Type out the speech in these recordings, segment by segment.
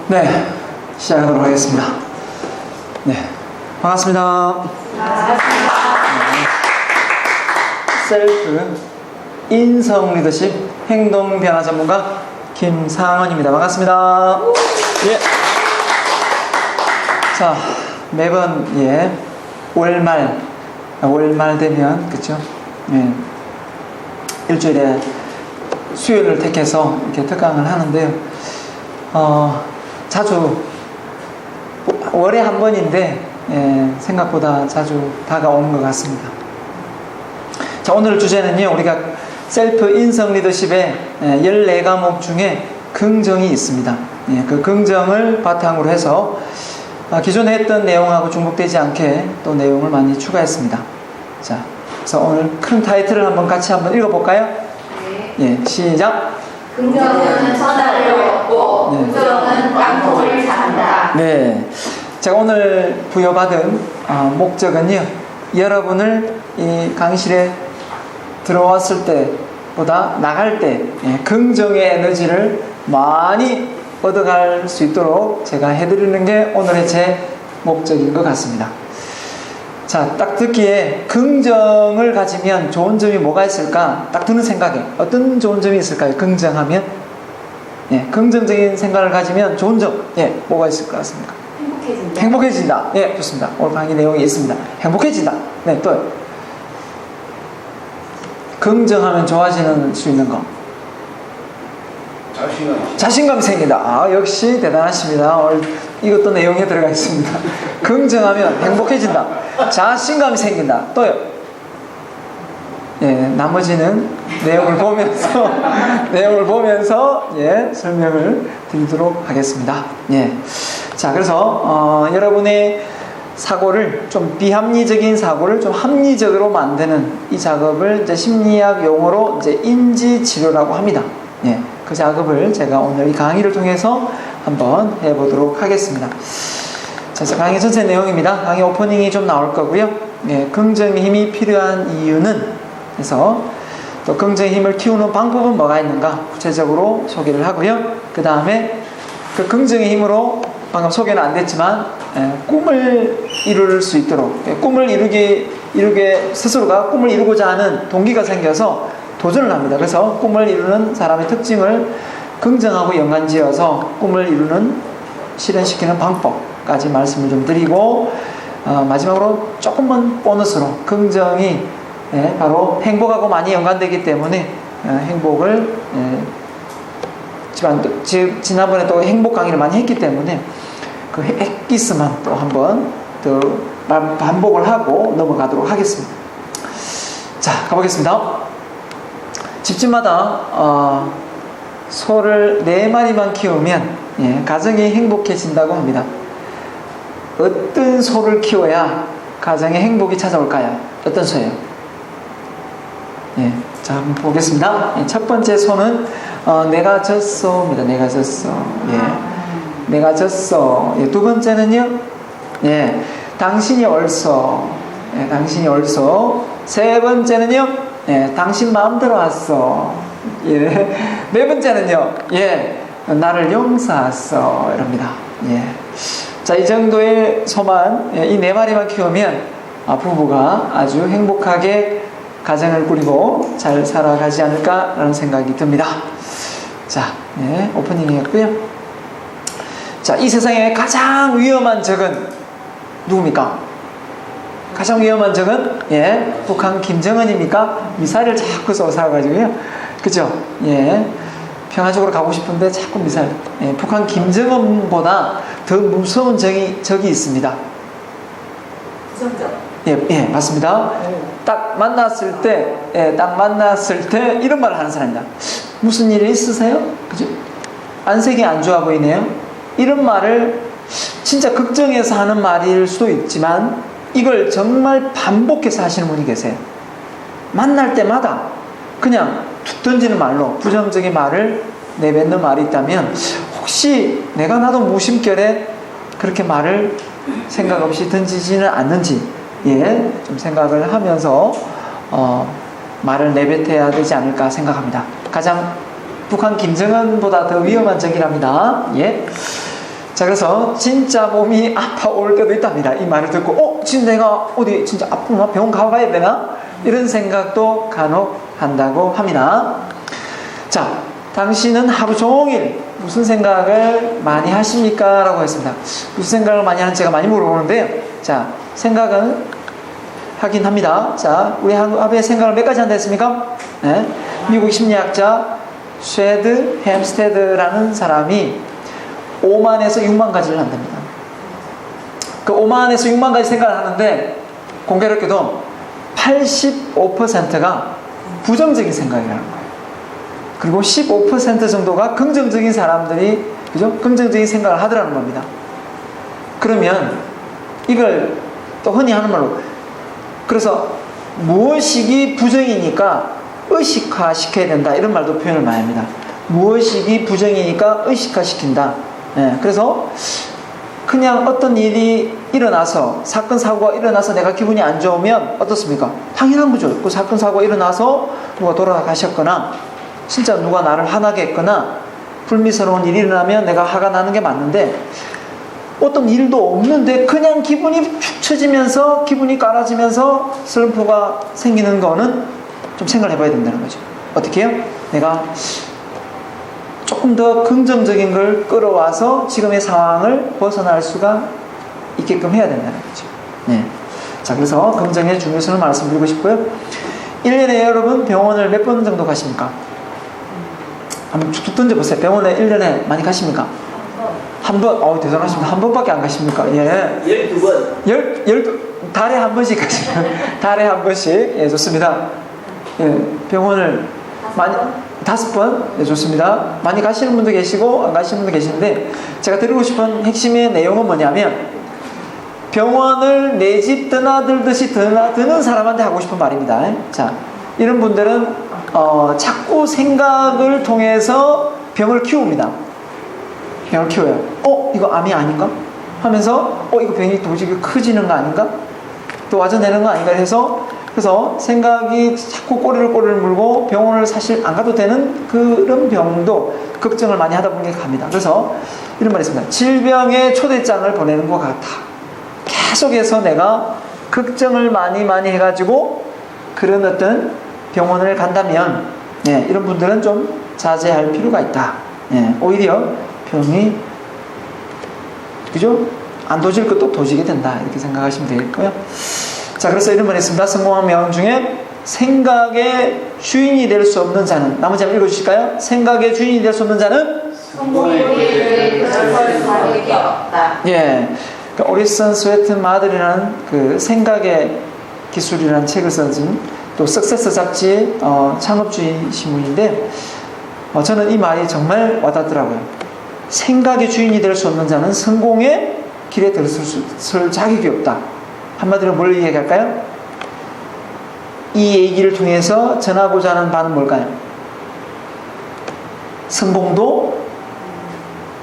네, 시작하도록 하겠습니다. 네, 반갑습니다. 반갑습니다. 셀프 인성 리더십 행동 변화 전문가 김상원입니다. 반갑습니다. 예. 자, 매번 월말 되면 그렇죠? 예. 일주일에 수요일을 택해서 이렇게 특강을 하는데요. 자주 월에 한 번인데 생각보다 자주 다가오는 것 같습니다. 자, 오늘 주제는요, 우리가 셀프 인성 리더십의 14과목 중에 긍정이 있습니다. 그 긍정을 바탕으로 해서 기존에 했던 내용하고 중복되지 않게 또 내용을 많이 추가했습니다. 자, 그래서 오늘 큰 타이틀을 같이 읽어볼까요? 네. 예, 시작. 긍정은 선악을 얻고 부정은 양통을 잘한다. 네, 제가 오늘 부여받은 목적은요, 여러분을 이 강의실에 들어왔을 때보다 나갈 때 긍정의 에너지를 많이 얻어갈 수 있도록 제가 해드리는 게 오늘의 제 목적인 것 같습니다. 자, 딱 듣기에 긍정을 가지면 좋은 점이 뭐가 있을까? 딱 드는 생각에 어떤 좋은 점이 있을까요? 긍정하면? 긍정적인 생각을 가지면 좋은 점, 뭐가 있을 것 같습니까? 행복해진다. 행복해진다. 예, 좋습니다. 오늘 강의 내용이 있습니다. 행복해진다. 네, 또요. 긍정하면 좋아지는 수 있는 거. 자신감이 생긴다. 역시 대단하십니다. 오늘 이것도 내용에 들어가 있습니다. 긍정하면 행복해진다. 자신감이 생긴다. 또요. 나머지는 내용을 보면서 설명을 드리도록 하겠습니다. 자, 그래서 여러분의 사고를 좀 비합리적인 사고를 좀 합리적으로 만드는 이 작업을 이제 심리학 용어로 이제 인지 치료라고 합니다. 그 작업을 제가 오늘 이 강의를 통해서 한번 해보도록 하겠습니다. 자, 강의 전체 내용입니다. 강의 오프닝이 좀 나올 거고요. 긍정의 힘이 필요한 이유는, 그래서 또 긍정의 힘을 키우는 방법은 뭐가 있는가 구체적으로 소개를 하고요. 그 다음에 그 긍정의 힘으로 방금 소개는 안 됐지만 꿈을 이룰 수 있도록, 꿈을 이루게 스스로가 꿈을 이루고자 하는 동기가 생겨서 도전을 합니다. 그래서 꿈을 이루는 사람의 특징을 긍정하고 연관지어서 꿈을 이루는, 실현시키는 방법까지 말씀을 좀 드리고, 마지막으로 조금만 보너스로 긍정이 바로 행복하고 많이 연관되기 때문에 행복을 지난번에 또 행복 강의를 많이 했기 때문에 그 엑기스만 또 한번 더 반복을 하고 넘어가도록 하겠습니다. 자, 가보겠습니다. 집집마다 소를 4마리만 키우면 가정이 행복해진다고 합니다. 어떤 소를 키워야 가정에 행복이 찾아올까요? 어떤 소예요? 자, 한번 보겠습니다. 첫 번째 소는 내가 졌어입니다. 내가 졌어. 내가 졌어. 두 번째는요, 당신이 옳소. 당신이 옳소. 세 번째는요, 당신 마음대로 왔어. 네 번째는요, 나를 용서했어. 이럽니다. 자, 이 정도의 소만, 이 4마리만 키우면 부부가 아주 행복하게 가정을 꾸리고 잘 살아가지 않을까라는 생각이 듭니다. 자, 오프닝이었고요. 자, 이 세상에 가장 위험한 적은 누굽니까? 가장 위험한 적은 북한 김정은입니까? 미사일을 자꾸 쏘아가지고요, 그죠? 평화적으로 가고 싶은데 자꾸 미사일. 북한 김정은보다 더 무서운 적이 있습니다. 부정적. 맞습니다. 딱 만났을 때 이런 말을 하는 사람입니다. 무슨 일 있으세요? 그죠? 안색이 안 좋아 보이네요. 이런 말을 진짜 걱정해서 하는 말일 수도 있지만 이걸 정말 반복해서 하시는 분이 계세요. 만날 때마다 그냥 툭 던지는 말로 부정적인 말을 내뱉는 말이 있다면, 혹시 나도 무심결에 그렇게 말을 생각 없이 던지지는 않는지 좀 생각을 하면서 말을 내뱉어야 되지 않을까 생각합니다. 가장 북한 김정은보다 더 위험한 적이랍니다. 자, 그래서 진짜 몸이 아파올 때도 있답니다. 이 말을 듣고, 지금 내가 어디 진짜 아프나? 병원 가봐야 되나? 이런 생각도 간혹 한다고 합니다. 자, 당신은 하루 종일 무슨 생각을 많이 하십니까? 라고 했습니다. 무슨 생각을 많이 하는지 제가 많이 물어보는데요. 자, 생각은 하긴 합니다. 자, 우리 하루에 생각을 몇 가지 한다 했습니까? 네. 미국 심리학자 쉐드 햄스테드라는 사람이 5만에서 6만 가지를 한답니다. 그 5만에서 6만 가지 생각을 하는데 공교롭게도 85%가 부정적인 생각이라는 거예요. 그리고 15% 정도가 긍정적인 사람들이, 그죠? 긍정적인 생각을 하더라는 겁니다. 그러면 이걸 또 흔히 하는 말로, 그래서 무의식이 부정이니까 의식화 시켜야 된다, 이런 말도 표현을 많이 합니다. 무의식이 부정이니까 의식화 시킨다. 예, 그래서 그냥 어떤 일이 일어나서, 사건 사고가 일어나서 내가 기분이 안 좋으면 어떻습니까? 당연한 거죠. 그 사건 사고가 일어나서 누가 돌아가셨거나 진짜 누가 나를 화나게 했거나 불미스러운 일이 일어나면 내가 화가 나는 게 맞는데, 어떤 일도 없는데 그냥 기분이 축 처지면서 기분이 깔아지면서 슬럼프가 생기는 거는 좀 생각을 해봐야 된다는 거죠. 어떻게 해요? 내가 조금 더 긍정적인 걸 끌어와서 지금의 상황을 벗어날 수가 있게끔 해야 된다는 거죠. 네. 자, 그래서 긍정의 중요성을 말씀드리고 싶고요. 1년에 여러분 병원을 몇 번 정도 가십니까? 한번 툭툭 던져보세요. 병원에 1년에 많이 가십니까? 한 번? 대단하십니다. 한 번밖에 안 가십니까? 예. 12번. 달에 한 번씩 가시면, 달에 한 번씩. 예, 좋습니다. 예, 병원을 많이, 5번? 네, 좋습니다. 많이 가시는 분도 계시고, 안 가시는 분도 계시는데, 제가 드리고 싶은 핵심의 내용은 뭐냐면, 병원을 내 집 드나들듯이 드는 사람한테 하고 싶은 말입니다. 자, 이런 분들은, 자꾸 생각을 통해서 병을 키웁니다. 병을 키워요. 이거 암이 아닌가? 하면서, 이거 병이 도저히 커지는 거 아닌가? 또 와져내는 거 아닌가 해서, 그래서 생각이 자꾸 꼬리를 물고 병원을 사실 안 가도 되는 그런 병도 걱정을 많이 하다 보니 갑니다. 그래서 이런 말이 있습니다. 질병의 초대장을 보내는 것 같아. 계속해서 내가 걱정을 많이 해가지고 그런 어떤 병원을 간다면, 이런 분들은 좀 자제할 필요가 있다. 오히려 병이, 그죠? 안 도질 것도 도지게 된다. 이렇게 생각하시면 되겠고요. 자, 그래서 이런 말이 있습니다. 성공한 명언 중에 생각의 주인이 될 수 없는 자는, 나머지 한번 읽어주실까요? 생각의 주인이 될 수 없는 자는 성공의 길을 별걸 다르게 없다. 예, 그러니까 오리슨 스웨튼 마들이라는 그 생각의 기술이라는 책을 써준 또 석세스 잡지 창업주이신 분인데, 저는 이 말이 정말 와닿더라고요. 생각의 주인이 될 수 없는 자는 성공의 길에 들을 자격이 없다. 한마디로 뭘 얘기할까요? 이 얘기를 통해서 전하고자 하는 바는 뭘까요? 성공도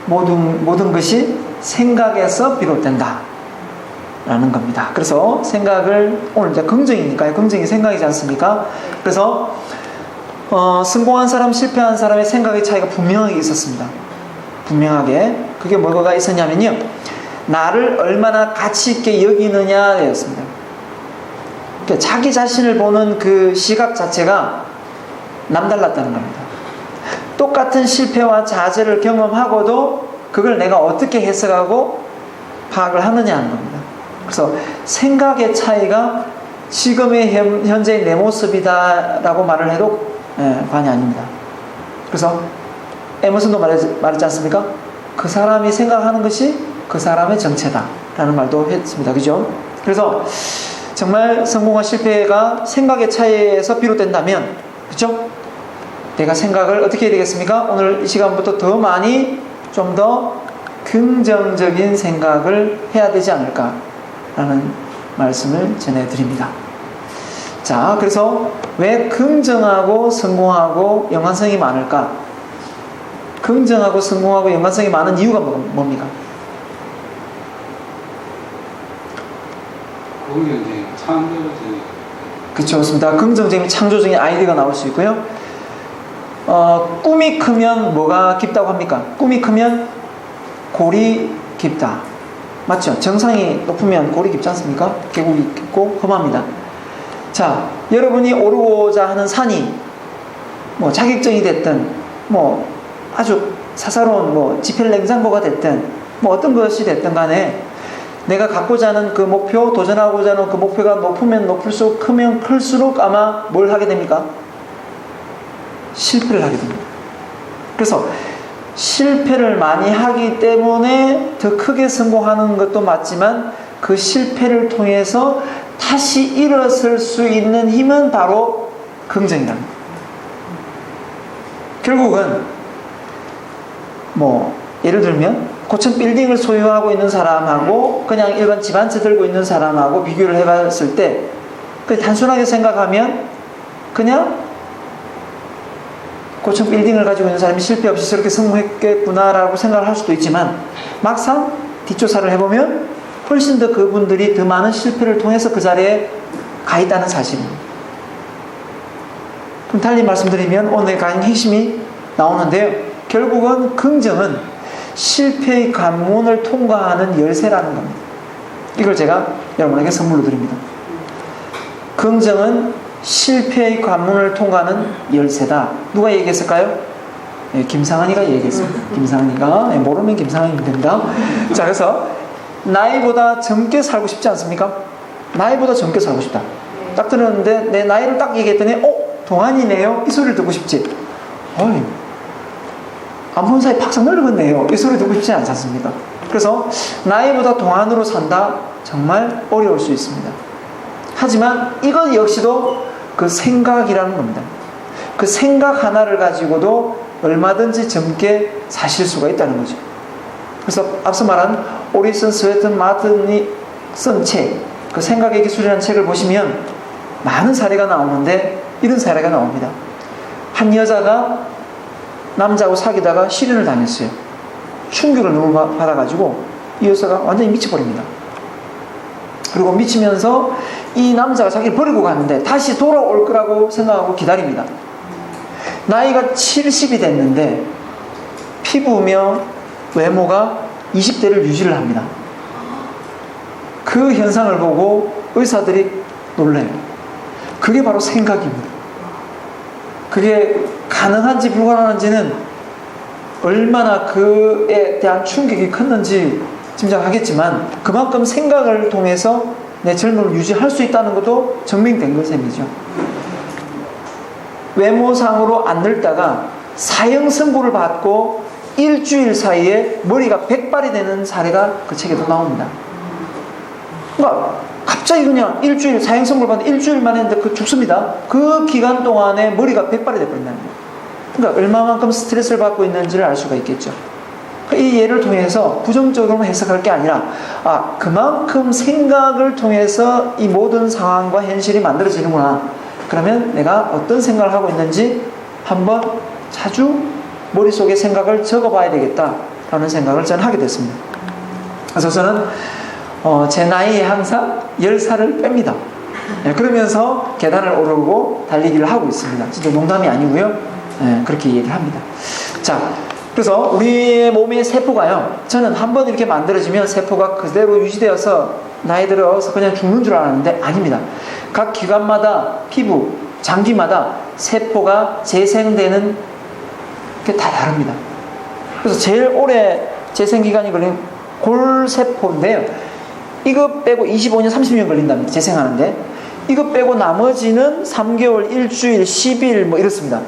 모든 것이 생각에서 비롯된다 라는 겁니다. 그래서 생각을, 오늘 이제 긍정이니까요. 긍정이 생각이지 않습니까? 그래서 성공한 사람, 실패한 사람의 생각의 차이가 분명하게 있었습니다. 분명하게. 그게 뭐가 있었냐면요, 나를 얼마나 가치 있게 여기느냐였습니다. 그러니까 자기 자신을 보는 그 시각 자체가 남달랐다는 겁니다. 똑같은 실패와 좌절을 경험하고도 그걸 내가 어떻게 해석하고 파악을 하느냐는 겁니다. 그래서 생각의 차이가 지금의 현재의 내 모습이다라고 말을 해도 관이 아닙니다. 그래서 에머슨도 말했지 않습니까? 그 사람이 생각하는 것이 그 사람의 정체다라는 말도 했습니다. 그죠? 그래서 정말 성공과 실패가 생각의 차이에서 비롯된다면, 그죠? 내가 생각을 어떻게 해야 되겠습니까? 오늘 이 시간부터 더 많이 좀 더 긍정적인 생각을 해야 되지 않을까라는 말씀을 전해드립니다. 자, 그래서 왜 긍정하고 성공하고 연관성이 많을까? 긍정하고 성공하고 연관성이 많은 이유가 뭡니까? 긍정적인 창조적인. 그렇죠, 그렇습니다. 긍정적인 창조적인 아이디어가 나올 수 있고요. 꿈이 크면 뭐가 깊다고 합니까? 꿈이 크면 골이 깊다. 맞죠? 정상이 높으면 골이 깊지 않습니까? 계곡이 깊고 험합니다. 자, 여러분이 오르고자 하는 산이 뭐 자격증이 됐든 뭐 아주 사사로운 뭐 지펠냉장고가 됐든 뭐 어떤 것이 됐든 간에 내가 갖고자 하는 그 목표, 도전하고자 하는 그 목표가 높으면 높을수록 크면 클수록 아마 뭘 하게 됩니까? 실패를 하게 됩니다. 그래서 실패를 많이 하기 때문에 더 크게 성공하는 것도 맞지만 그 실패를 통해서 다시 일어설 수 있는 힘은 바로 긍정이랍니다. 결국은 뭐 예를 들면 고층 빌딩을 소유하고 있는 사람하고 그냥 일반 집 한 채 들고 있는 사람하고 비교를 해봤을 때 단순하게 생각하면 그냥 고층 빌딩을 가지고 있는 사람이 실패 없이 저렇게 성공했겠구나라고 생각을 할 수도 있지만 막상 뒷조사를 해보면 훨씬 더 그분들이 더 많은 실패를 통해서 그 자리에 가 있다는 사실입니다. 그럼 달리 말씀드리면 오늘 강의 핵심이 나오는데요. 결국은 긍정은 실패의 관문을 통과하는 열쇠라는 겁니다. 이걸 제가 여러분에게 선물로 드립니다. 긍정은 실패의 관문을 통과하는 열쇠다. 누가 얘기했을까요? 네, 김상한이가 얘기했습니다. 김상한이가. 네, 모르면 김상한이면 됩니다. 자, 그래서 나이보다 젊게 살고 싶지 않습니까? 나이보다 젊게 살고 싶다. 딱 들었는데 내 나이를 딱 얘기했더니 동안이네요. 이 소리를 듣고 싶지. 어이, 안 본 사이 팍 늙었네요. 이 소리 듣고 싶지 않지 않습니까? 그래서 나이보다 동안으로 산다? 정말 어려울 수 있습니다. 하지만 이것 역시도 그 생각이라는 겁니다. 그 생각 하나를 가지고도 얼마든지 젊게 사실 수가 있다는 거죠. 그래서 앞서 말한 오리슨 스웨튼 마튼이 쓴 책, 그 생각의 기술이라는 책을 보시면 많은 사례가 나오는데 이런 사례가 나옵니다. 한 여자가 남자하고 사귀다가 실연을 당했어요. 충격을 너무 받아가지고 이 여자가 완전히 미쳐버립니다. 그리고 미치면서 이 남자가 자기를 버리고 갔는데 다시 돌아올 거라고 생각하고 기다립니다. 나이가 70이 됐는데 피부며 외모가 20대를 유지를 합니다. 그 현상을 보고 의사들이 놀라요. 그게 바로 생각입니다. 그게 가능한지 불가능한지는 얼마나 그에 대한 충격이 컸는지 짐작하겠지만 그만큼 생각을 통해서 내 젊음을 유지할 수 있다는 것도 증명된 것셈이죠. 외모상으로 안 늙다가 사형 선고를 받고 일주일 사이에 머리가 백발이 되는 사례가 그 책에도 나옵니다. 그러니까 갑자기 그냥 일주일 사형 선고를 받는 일주일 만에 했는데 그 죽습니다. 그 기간 동안에 머리가 백발이 되버린다는 거예요. 그러니까 얼마만큼 스트레스를 받고 있는지를 알 수가 있겠죠. 이 예를 통해서 부정적으로 해석할 게 아니라 그만큼 생각을 통해서 이 모든 상황과 현실이 만들어지는구나. 그러면 내가 어떤 생각을 하고 있는지 한번 자주 머릿속에 생각을 적어봐야 되겠다라는 생각을 저는 하게 됐습니다. 그래서 저는 제 나이에 항상 10살을 뺍니다. 그러면서 계단을 오르고 달리기를 하고 있습니다. 진짜 농담이 아니고요. 그렇게 얘기를 합니다. 자, 그래서 우리의 몸의 세포가요, 저는 한번 이렇게 만들어지면 세포가 그대로 유지되어서 나이 들어서 그냥 죽는 줄 알았는데 아닙니다. 각 기관마다 피부, 장기마다 세포가 재생되는 게 다 다릅니다. 그래서 제일 오래 재생기간이 걸린 골세포인데요, 이거 빼고 25년, 30년 걸린답니다. 재생하는데. 이거 빼고 나머지는 3개월, 일주일, 10일 뭐 이렇습니다.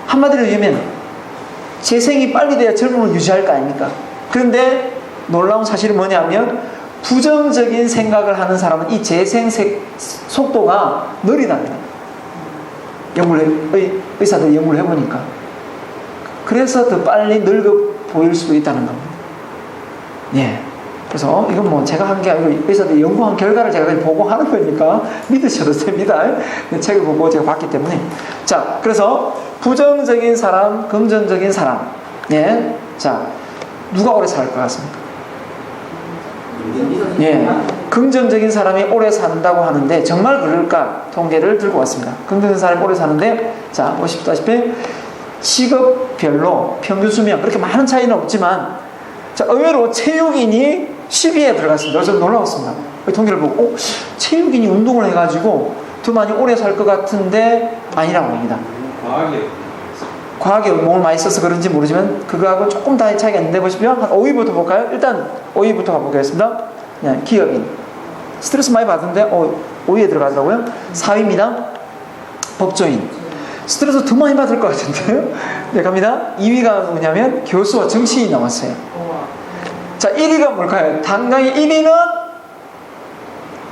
한마디로 얘기하면 재생이 빨리 돼야 젊음을 유지할 거 아닙니까? 그런데 놀라운 사실은 뭐냐면 부정적인 생각을 하는 사람은 이 재생 속도가 느리답니다. 의사들이 연구를 해보니까. 그래서 더 빨리 늙어 보일 수도 있다는 겁니다. 예. 그래서 이건 뭐 제가 한 게 아니고 의사들이 연구한 결과를 제가 그냥 보고하는 거니까 믿으셔도 됩니다. 책을 보고 제가 봤기 때문에. 자, 그래서 부정적인 사람, 긍정적인 사람. 예. 자, 누가 오래 살 것 같습니까? 예. 긍정적인 사람이 오래 산다고 하는데 정말 그럴까? 통계를 들고 왔습니다. 긍정적인 사람이 오래 사는데, 자, 보시다시피 직업별로 평균 수명 그렇게 많은 차이는 없지만 자, 의외로 체육인이 10위에 들어갔습니다. 그래서 놀라웠습니다. 통계를 보고 체육인이 운동을 해가지고 더 많이 오래 살 것 같은데 아니라고 합니다. 과학에 몸을 많이 써서 그런지 모르지만 그거하고 조금 다 차이가 있는데 보시면 한 5위부터 볼까요? 일단 5위부터 가보겠습니다. 네, 기업인. 스트레스 많이 받는데 5위에 들어가더라고요. 4위입니다. 법조인. 스트레스 더 많이 받을 것 같은데요. 네, 갑니다. 2위가 뭐냐면 교수와 정치인이 나왔어요. 자, 1위가 뭘까요? 당당히 1위는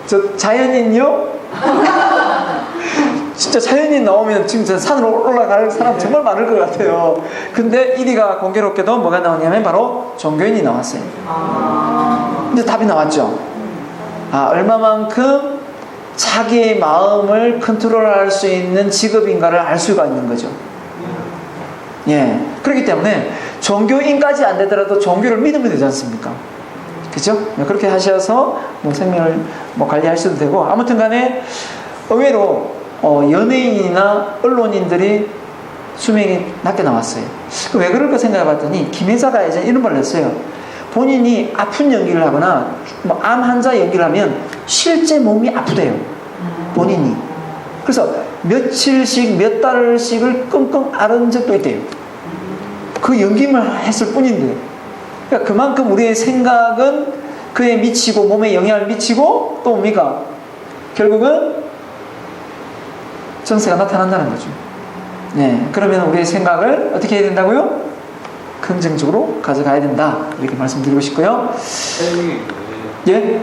저 자연인요? 진짜 자연인 나오면 지금 저 산으로 올라갈 사람 정말 많을 것 같아요. 근데 1위가 공교롭게도 뭐가 나오냐면 바로 종교인이 나왔어요. 이제 답이 나왔죠. 얼마만큼 자기의 마음을 컨트롤할 수 있는 직업인가를 알 수가 있는 거죠. 예. 그렇기 때문에 종교인까지 안 되더라도 종교를 믿으면 되지 않습니까? 그죠? 그렇게 하셔서 생명을 관리하셔도 되고, 아무튼 간에 의외로 연예인이나 언론인들이 수명이 낮게 나왔어요. 왜 그럴까 생각해 봤더니 김혜자가 예전에 이런 말 냈어요. 본인이 아픈 연기를 하거나 암 환자 연기를 하면 실제 몸이 아프대요. 본인이. 그래서 며칠씩 몇 달씩을 끙끙 앓은 적도 있대요. 그 연기만 했을 뿐인데. 그러니까 그만큼 우리의 생각은 그에 미치고 몸에 영향을 미치고 또 뭡니까? 결국은 전세가 나타난다는 거죠. 네, 그러면 우리의 생각을 어떻게 해야 된다고요? 긍정적으로 가져가야 된다. 이렇게 말씀드리고 싶고요. 예?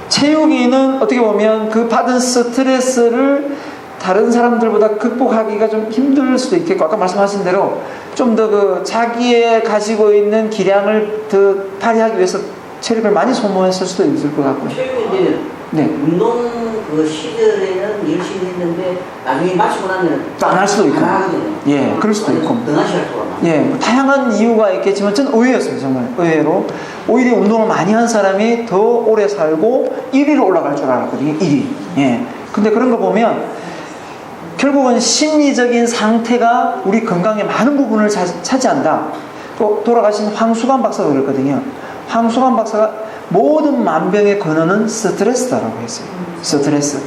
체육인은 어떻게 보면 그 받은 스트레스를 다른 사람들보다 극복하기가 좀 힘들 수도 있겠고, 아까 말씀하신 대로 좀 더 그 자기의 가지고 있는 기량을 더 발휘하기 위해서 체력을 많이 소모했을 수도 있을 것 같고요. 체육인들은 네. 운동 그 시절에는 열심히 했는데 나중에 마치고 나면 안 할 수도 있고. 안 하거든요. 예, 그럴 수도 있고. 등하시할 수가 많아요. 예, 다양한 이유가 있겠지만 저는 의외였습니다. 정말 의외로 오히려 운동을 많이 한 사람이 더 오래 살고 1위로 올라갈 줄 알았거든요. 1위. 예. 근데 그런 거 보면 결국은 심리적인 상태가 우리 건강의 많은 부분을 차지한다. 또 돌아가신 황수관 박사가 그랬거든요. 황수관 박사가 모든 만병의 근원은 스트레스다라고 했어요. 스트레스.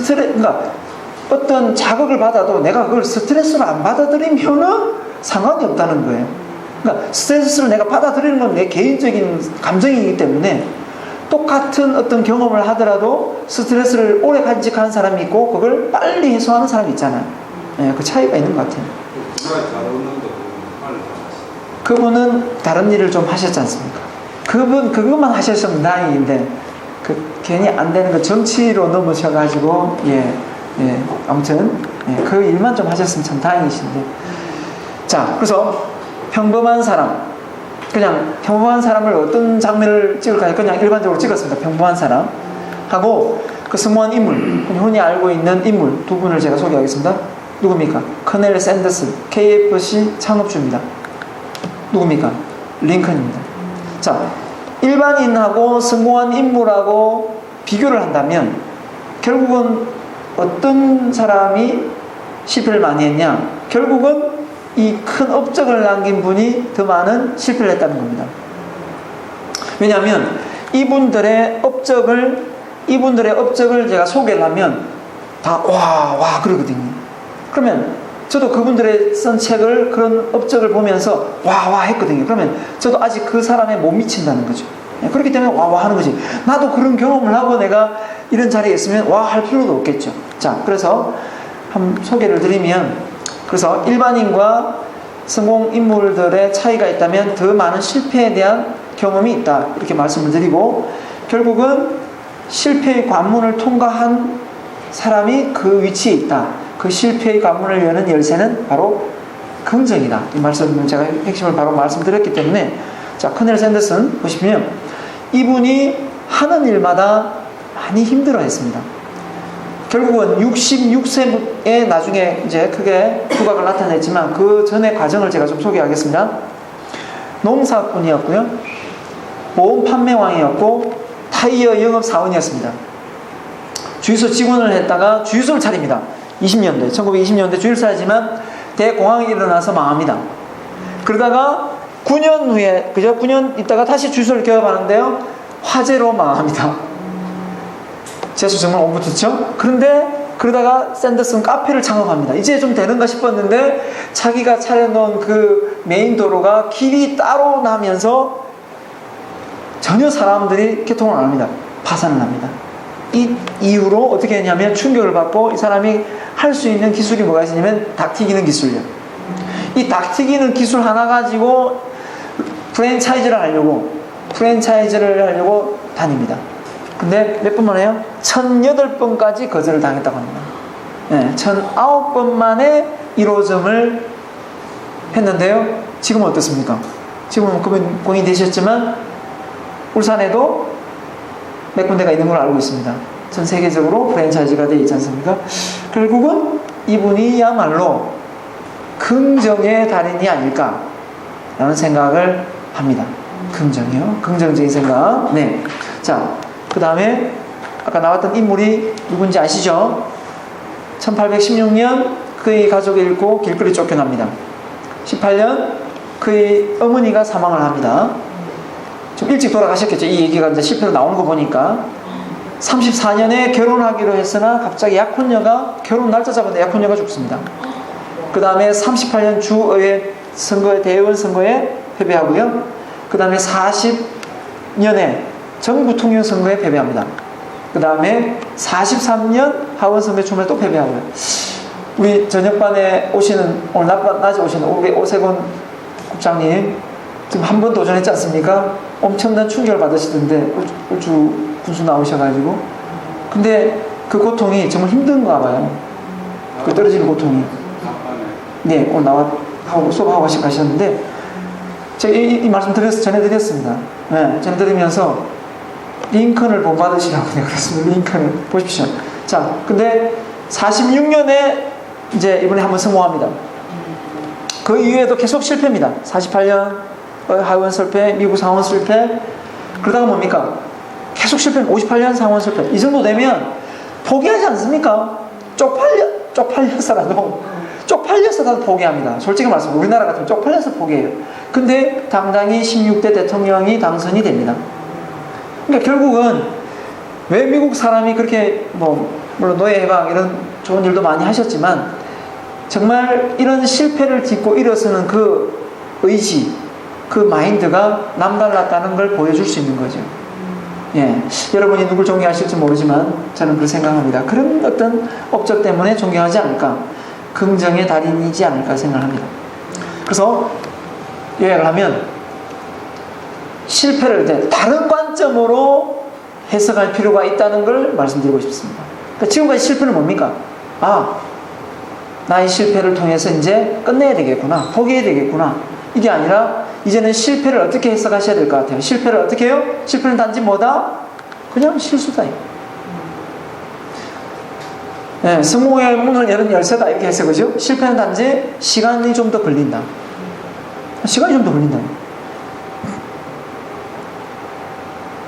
그러니까 어떤 자극을 받아도 내가 그걸 스트레스로 안 받아들이면은 상관이 없다는 거예요. 그러니까 스트레스를 내가 받아들이는 건 내 개인적인 감정이기 때문에 똑같은 어떤 경험을 하더라도 스트레스를 오래 간직하는 사람이 있고 그걸 빨리 해소하는 사람이 있잖아요. 예, 그 차이가 있는 것 같아요. 그분은 다른 일을 좀 하셨지 않습니까? 그것만 하셨으면 다행인데 괜히 안 되는 거 정치로 넘어셔가지고 아무튼 그 일만 좀 하셨으면 참 다행이신데. 자, 그래서 평범한 사람, 그냥 평범한 사람을 어떤 장면을 찍을까요? 그냥 일반적으로 찍었습니다. 평범한 사람 하고 그 성공한 인물, 흔히 알고 있는 인물 두 분을 제가 소개하겠습니다. 누굽니까? 커넬 샌더슨, KFC 창업주입니다. 누굽니까? 링컨입니다. 자, 일반인하고 성공한 인물하고 비교를 한다면 결국은 어떤 사람이 실패를 많이 했냐? 결국은 이 큰 업적을 남긴 분이 더 많은 실패를 했다는 겁니다. 왜냐하면 이분들의 업적을 제가 소개를 하면 다 와 그러거든요. 그러면 저도 그분들의 쓴 책을 그런 업적을 보면서 와 했거든요. 그러면 저도 아직 그 사람에 못 미친다는 거죠. 그렇기 때문에 와 하는 거지. 나도 그런 경험을 하고 내가 이런 자리에 있으면 와 할 필요도 없겠죠. 자, 그래서 한번 소개를 드리면, 그래서 일반인과 성공 인물들의 차이가 있다면 더 많은 실패에 대한 경험이 있다. 이렇게 말씀을 드리고, 결국은 실패의 관문을 통과한 사람이 그 위치에 있다. 그 실패의 관문을 여는 열쇠는 바로 긍정이다. 이 말씀을 제가 핵심을 바로 말씀드렸기 때문에, 자, 커넬 샌더슨 보시면 이분이 하는 일마다 많이 힘들어 했습니다. 결국은 66세에 나중에 이제 크게 두각을 나타냈지만 그 전의 과정을 제가 좀 소개하겠습니다. 농사꾼이었고요. 보험 판매왕이었고 타이어 영업사원이었습니다. 주유소 직원을 했다가 주유소를 차립니다. 1920년대 주유소를 하지만 대공황이 일어나서 망합니다. 그러다가 9년 후에, 그죠? 9년 있다가 다시 주소를 개업하는데요. 화재로 망합니다. 재수 정말 오부 좋죠? 그런데 그러다가 샌더슨 카페를 창업합니다. 이제 좀 되는가 싶었는데 자기가 차려놓은 그 메인 도로가 길이 따로 나면서 전혀 사람들이 개통을 안 합니다. 파산을 합니다. 이 이후로 어떻게 했냐면 충격을 받고 이 사람이 할 수 있는 기술이 뭐가 있었냐면 닭 튀기는 기술이요. 이 닭 튀기는 기술 하나 가지고 프랜차이즈를 하려고 다닙니다. 근데 몇 번 만에요? 1008번까지 거절을 당했다고 합니다. 네, 1009번 만에 1호점을 했는데요. 지금은 어떻습니까? 지금은 그분 공인이 되셨지만 울산에도 몇 군데가 있는 걸 알고 있습니다. 전 세계적으로 프랜차이즈가 되어 있지 않습니까? 결국은 이분이야말로 긍정의 달인이 아닐까라는 생각을 합니다. 긍정이요? 긍정적인 생각. 네. 자, 그 다음에 아까 나왔던 인물이 누군지 아시죠? 1816년 그의 가족을 잃고 길거리 쫓겨납니다. 18년 그의 어머니가 사망을 합니다. 좀 일찍 돌아가셨겠죠. 이 얘기가 이제 실패로 나오는 거 보니까. 34년에 결혼하기로 했으나 갑자기 약혼녀가 결혼 날짜 잡았는데 약혼녀가 죽습니다. 그 다음에 38년 주의회 선거에 대의원 선거에 패배하고요. 그 다음에 40년에 정부 통영 선거에 패배합니다. 그 다음에 43년 하원 선거에 출마해 또 패배하고요. 우리 저녁반에 오시는 오늘 낮에 오시는 우리 오세곤 국장님 지금 한 번 도전했지 않습니까? 엄청난 충격을 받으시던데 울주 군수 나오셔가지고 근데 그 고통이 정말 힘든가 봐요. 그 떨어지는 고통이. 네, 오늘 수업하고 가셨는데 제가 이 말씀 전해드렸습니다. 네, 전해드리면서 링컨을 본받으시라고 내가 그랬습니다. 링컨을 보십시오. 자, 근데 46년에 이제 이번에 한번 성공합니다. 그 이후에도 계속 실패입니다. 48년 하원 실패, 미국 상원 실패. 그러다가 뭡니까? 계속 실패입니다. 58년 상원 실패. 이 정도 되면 포기하지 않습니까? 쪽팔려서라도 포기합니다. 솔직히 말씀, 우리나라 같으면 쪽팔려서 포기해요. 근데 당당히 16대 대통령이 당선이 됩니다. 그러니까 결국은 왜 미국 사람이 그렇게 물론 노예 해방 이런 좋은 일도 많이 하셨지만 정말 이런 실패를 딛고 일어서는 그 의지, 그 마인드가 남달랐다는 걸 보여줄 수 있는 거죠. 예, 여러분이 누굴 존경하실지 모르지만 저는 그렇게 생각합니다. 그런 어떤 업적 때문에 존경하지 않을까, 긍정의 달인이지 않을까 생각합니다. 그래서 요약을 하면 실패를 다른 관점으로 해석할 필요가 있다는 걸 말씀드리고 싶습니다. 그러니까 지금까지 실패는 뭡니까? 나의 실패를 통해서 이제 끝내야 되겠구나, 포기해야 되겠구나, 이게 아니라 이제는 실패를 어떻게 해석하셔야 될 것 같아요. 실패를 어떻게 해요? 실패는 단지 뭐다? 그냥 실수다. 네, 성공의 문을 여는 열쇠다 이렇게 해석하죠. 실패는 단지 시간이 좀 더 걸린다. 시간이 좀 더 걸린다.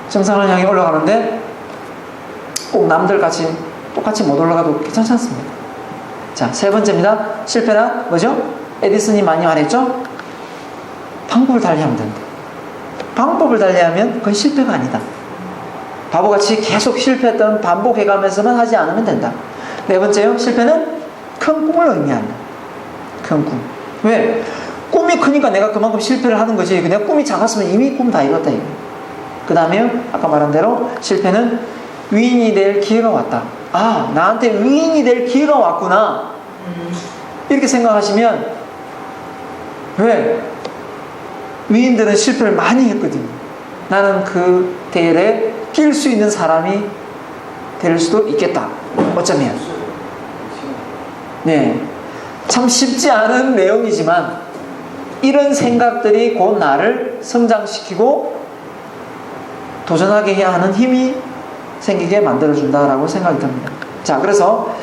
정상을 향해 올라가는데 꼭 남들 같이 똑같이 못 올라가도 괜찮지 않습니다. 자, 세 번째입니다. 실패란 뭐죠? 에디슨이 많이 말했죠? 방법을 달리하면 된다. 방법을 달리하면 그건 실패가 아니다. 바보같이 계속 실패했던 반복해가면서만 하지 않으면 된다. 네 번째요. 실패는 큰 꿈을 의미한다. 큰 꿈. 왜? 꿈이 크니까 내가 그만큼 실패를 하는 거지. 내가 꿈이 작았으면 이미 꿈 다 이뤘다. 그 다음에 아까 말한 대로 실패는 위인이 될 기회가 왔다. 나한테 위인이 될 기회가 왔구나. 이렇게 생각하시면 왜? 위인들은 실패를 많이 했거든요. 나는 그 대열에 낄 수 있는 사람이 될 수도 있겠다. 어쩌면. 네. 참 쉽지 않은 내용이지만 이런 생각들이 곧 나를 성장시키고 도전하게 해야 하는 힘이 생기게 만들어준다라고 생각이 듭니다. 자, 그래서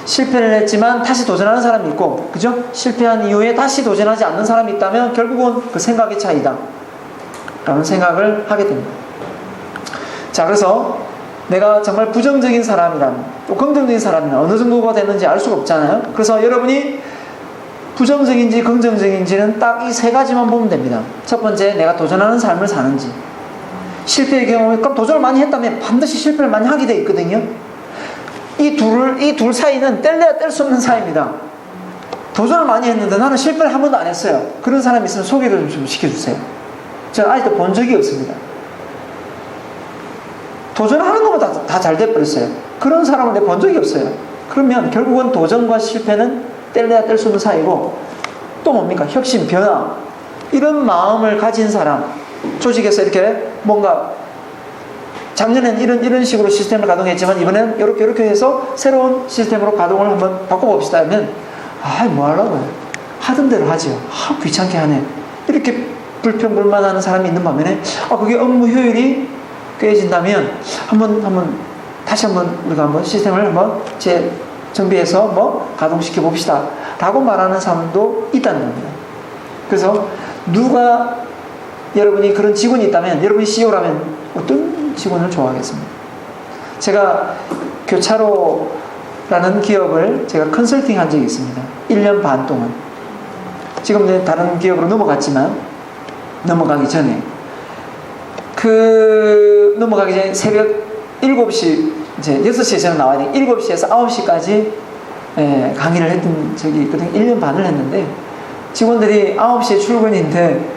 실패를 했지만 다시 도전하는 사람이 있고, 그죠? 실패한 이후에 다시 도전하지 않는 사람이 있다면 결국은 그 생각의 차이다 라는 생각을 하게 됩니다. 자, 그래서 내가 정말 부정적인 사람이란 또 긍정적인 사람이란 어느 정도가 됐는지 알 수가 없잖아요. 그래서 여러분이 부정적인지 긍정적인지는 딱 이 세 가지만 보면 됩니다. 첫 번째, 내가 도전하는 삶을 사는지. 실패의 경우에, 그럼 도전을 많이 했다면 반드시 실패를 많이 하게 돼 있거든요. 이 둘 사이는 뗄래야 뗄 수 없는 사이입니다. 도전을 많이 했는데 나는 실패를 한 번도 안 했어요. 그런 사람이 있으면 소개를 좀 시켜주세요. 저는 아직도 본 적이 없습니다. 도전하는 것만 다 잘 돼버렸어요. 그런 사람은 내가 본 적이 없어요. 그러면 결국은 도전과 실패는 뗄래야 뗄 수 없는 사이고, 또 뭡니까? 혁신, 변화, 이런 마음을 가진 사람, 조직에서 이렇게 뭔가 작년엔 이런 식으로 시스템을 가동했지만 이번엔 이렇게 해서 새로운 시스템으로 가동을 한번 바꿔봅시다 하면, 뭐 하려고요? 하던 대로 하죠. 귀찮게 하네. 이렇게 불평불만하는 사람이 있는 반면에 그게 업무 효율이 깨진다면 다시 한번 우리가 한번 시스템을 한번 정비해서 가동시켜 봅시다 라고 말하는 사람도 있다는 겁니다. 그래서 여러분이 그런 직원이 있다면, 여러분이 CEO라면 어떤 직원을 좋아하겠습니까? 제가 교차로라는 기업을 제가 컨설팅 한 적이 있습니다. 1년 반 동안. 지금 다른 기업으로 넘어가기 전에 넘어가기 전에 새벽 7시, 이제 6시에 저는 나와야 돼. 7시에서 9시까지 강의를 했던 적이 있거든요. 1년 반을 했는데, 직원들이 9시에 출근인데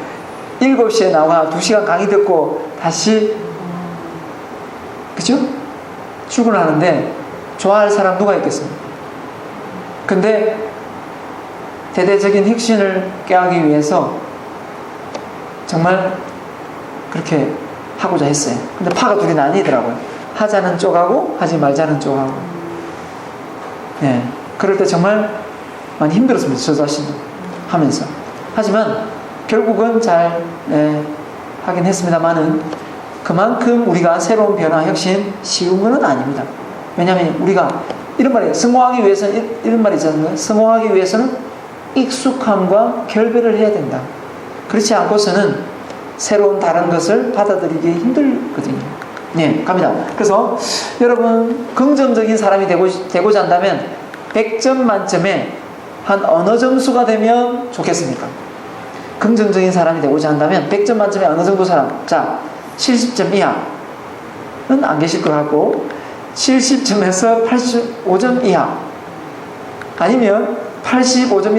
7시에 나와 2시간 강의 듣고 다시, 그죠? 출근을 하는데 좋아할 사람 누가 있겠습니까? 근데 대대적인 혁신을 꾀하기 위해서 정말 그렇게 하고자 했어요. 근데 파가 둘이 나뉘더라고요. 하자는 쪽하고 하지 말자는 쪽하고. 그럴 때 정말 많이 힘들었습니다. 저 자신도 하면서. 하지만 결국은 잘 하긴 했습니다만은, 그만큼 우리가 새로운 변화, 혁신 쉬운 건 아닙니다. 왜냐하면 우리가 이런 말이에요. 성공하기 위해서는, 이런 말이 있잖아요. 성공하기 위해서는 익숙함과 결별을 해야 된다. 그렇지 않고서는 새로운 다른 것을 받아들이기 힘들거든요. 갑니다. 그래서 여러분, 긍정적인 사람이 되고자 한다면 100점 만점에 한 어느 점수가 되면 좋겠습니까? 긍정적인 사람이 되고자 한다면 100점 만점에 어느 정도 사람? 자, 70점 이하는 안 계실 것 같고, 70점에서 85점 이하, 아니면 85점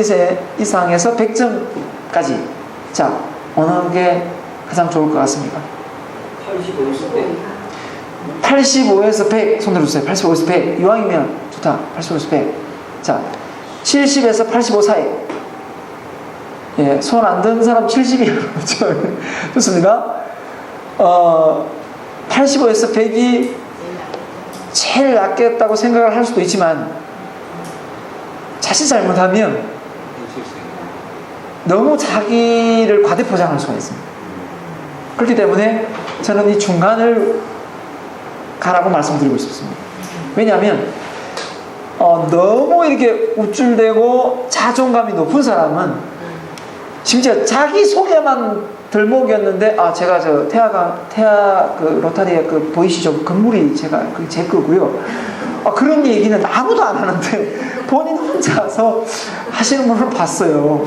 이상에서 100점까지. 자, 어느 게 가장 좋을 것 같습니까? 85에서 100. 85에서 100 손 들어주세요. 85에서 100 이왕이면 좋다. 85에서 100. 자, 70에서 85 사이. 손 안 든 사람 70이에요. 좋습니다. 85에서 100이 제일 낫겠다고 생각을 할 수도 있지만, 자칫 잘못하면 너무 자기를 과대포장할 수가 있습니다. 그렇기 때문에 저는 이 중간을 가라고 말씀드리고 싶습니다. 왜냐하면 너무 이렇게 우쭐대고 자존감이 높은 사람은 심지어 자기 소개만 들먹였는데, 제가 태아 로타리에 보이시죠? 건물이 그게 제 거고요. 그런 얘기는 아무도 안 하는데 본인 혼자서 하시는 분을 봤어요.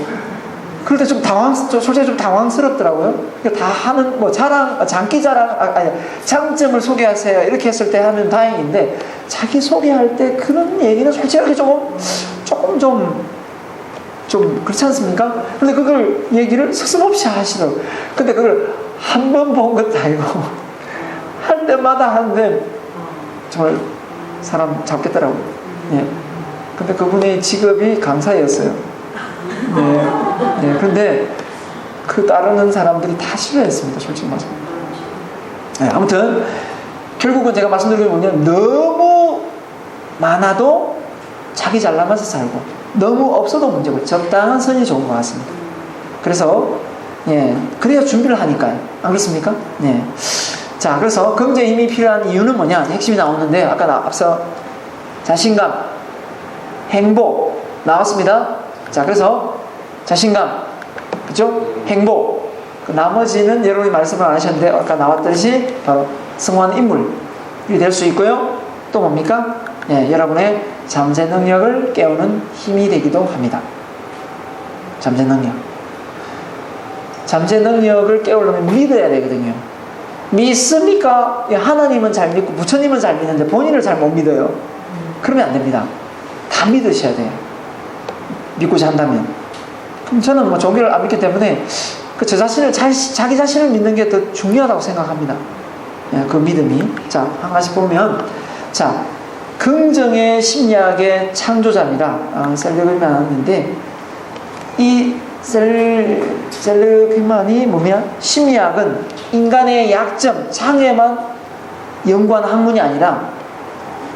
그럴 때 솔직히 좀 당황스럽더라고요. 다 하는, 장점을 소개하세요. 이렇게 했을 때 하면 다행인데, 자기 소개할 때 그런 얘기는 솔직하게 조금 좀 그렇지 않습니까? 근데 그걸 얘기를 서슴없이 하시더라고요. 근데 그걸 한 번 본 것도 아니고 할 때마다 하는데 정말 사람 잡겠더라고요. 근데 그분의 직업이 강사였어요. 근데 그 따르는 사람들이 다 싫어했습니다. 솔직히 말해서. 아무튼 결국은 제가 말씀드린 게 뭐냐면, 너무 많아도 자기 잘나면서 살고, 너무 없어도 문제고 적당한 선이 좋은 것 같습니다. 그래서 그래야 준비를 하니까요. 안 그렇습니까? 자, 그래서 경제에 힘이 필요한 이유는 뭐냐? 핵심이 나오는데, 아까 앞서 자신감, 행복 나왔습니다. 자, 그래서 자신감, 그죠? 행복. 나머지는 여러분이 말씀을 안 하셨는데, 아까 나왔듯이 바로 성공하는 인물이 될 수 있고요. 또 뭡니까? 여러분의 잠재 능력을 깨우는 힘이 되기도 합니다. 잠재 능력. 잠재 능력을 깨우려면 믿어야 되거든요. 믿습니까? 하나님은 잘 믿고 부처님은 잘 믿는데 본인을 잘 못 믿어요. 그러면 안 됩니다. 다 믿으셔야 돼요. 믿고자 한다면. 그럼 저는 뭐 종교를 안 믿기 때문에 저 자신을 자기 자신을 믿는 게 더 중요하다고 생각합니다. 그 믿음이. 자, 한 가지 보면, 자, 긍정의 심리학의 창조자입니다. 셀르그만인데, 이 셀르그만이 뭐냐? 심리학은 인간의 약점, 장애만 연구한 학문이 아니라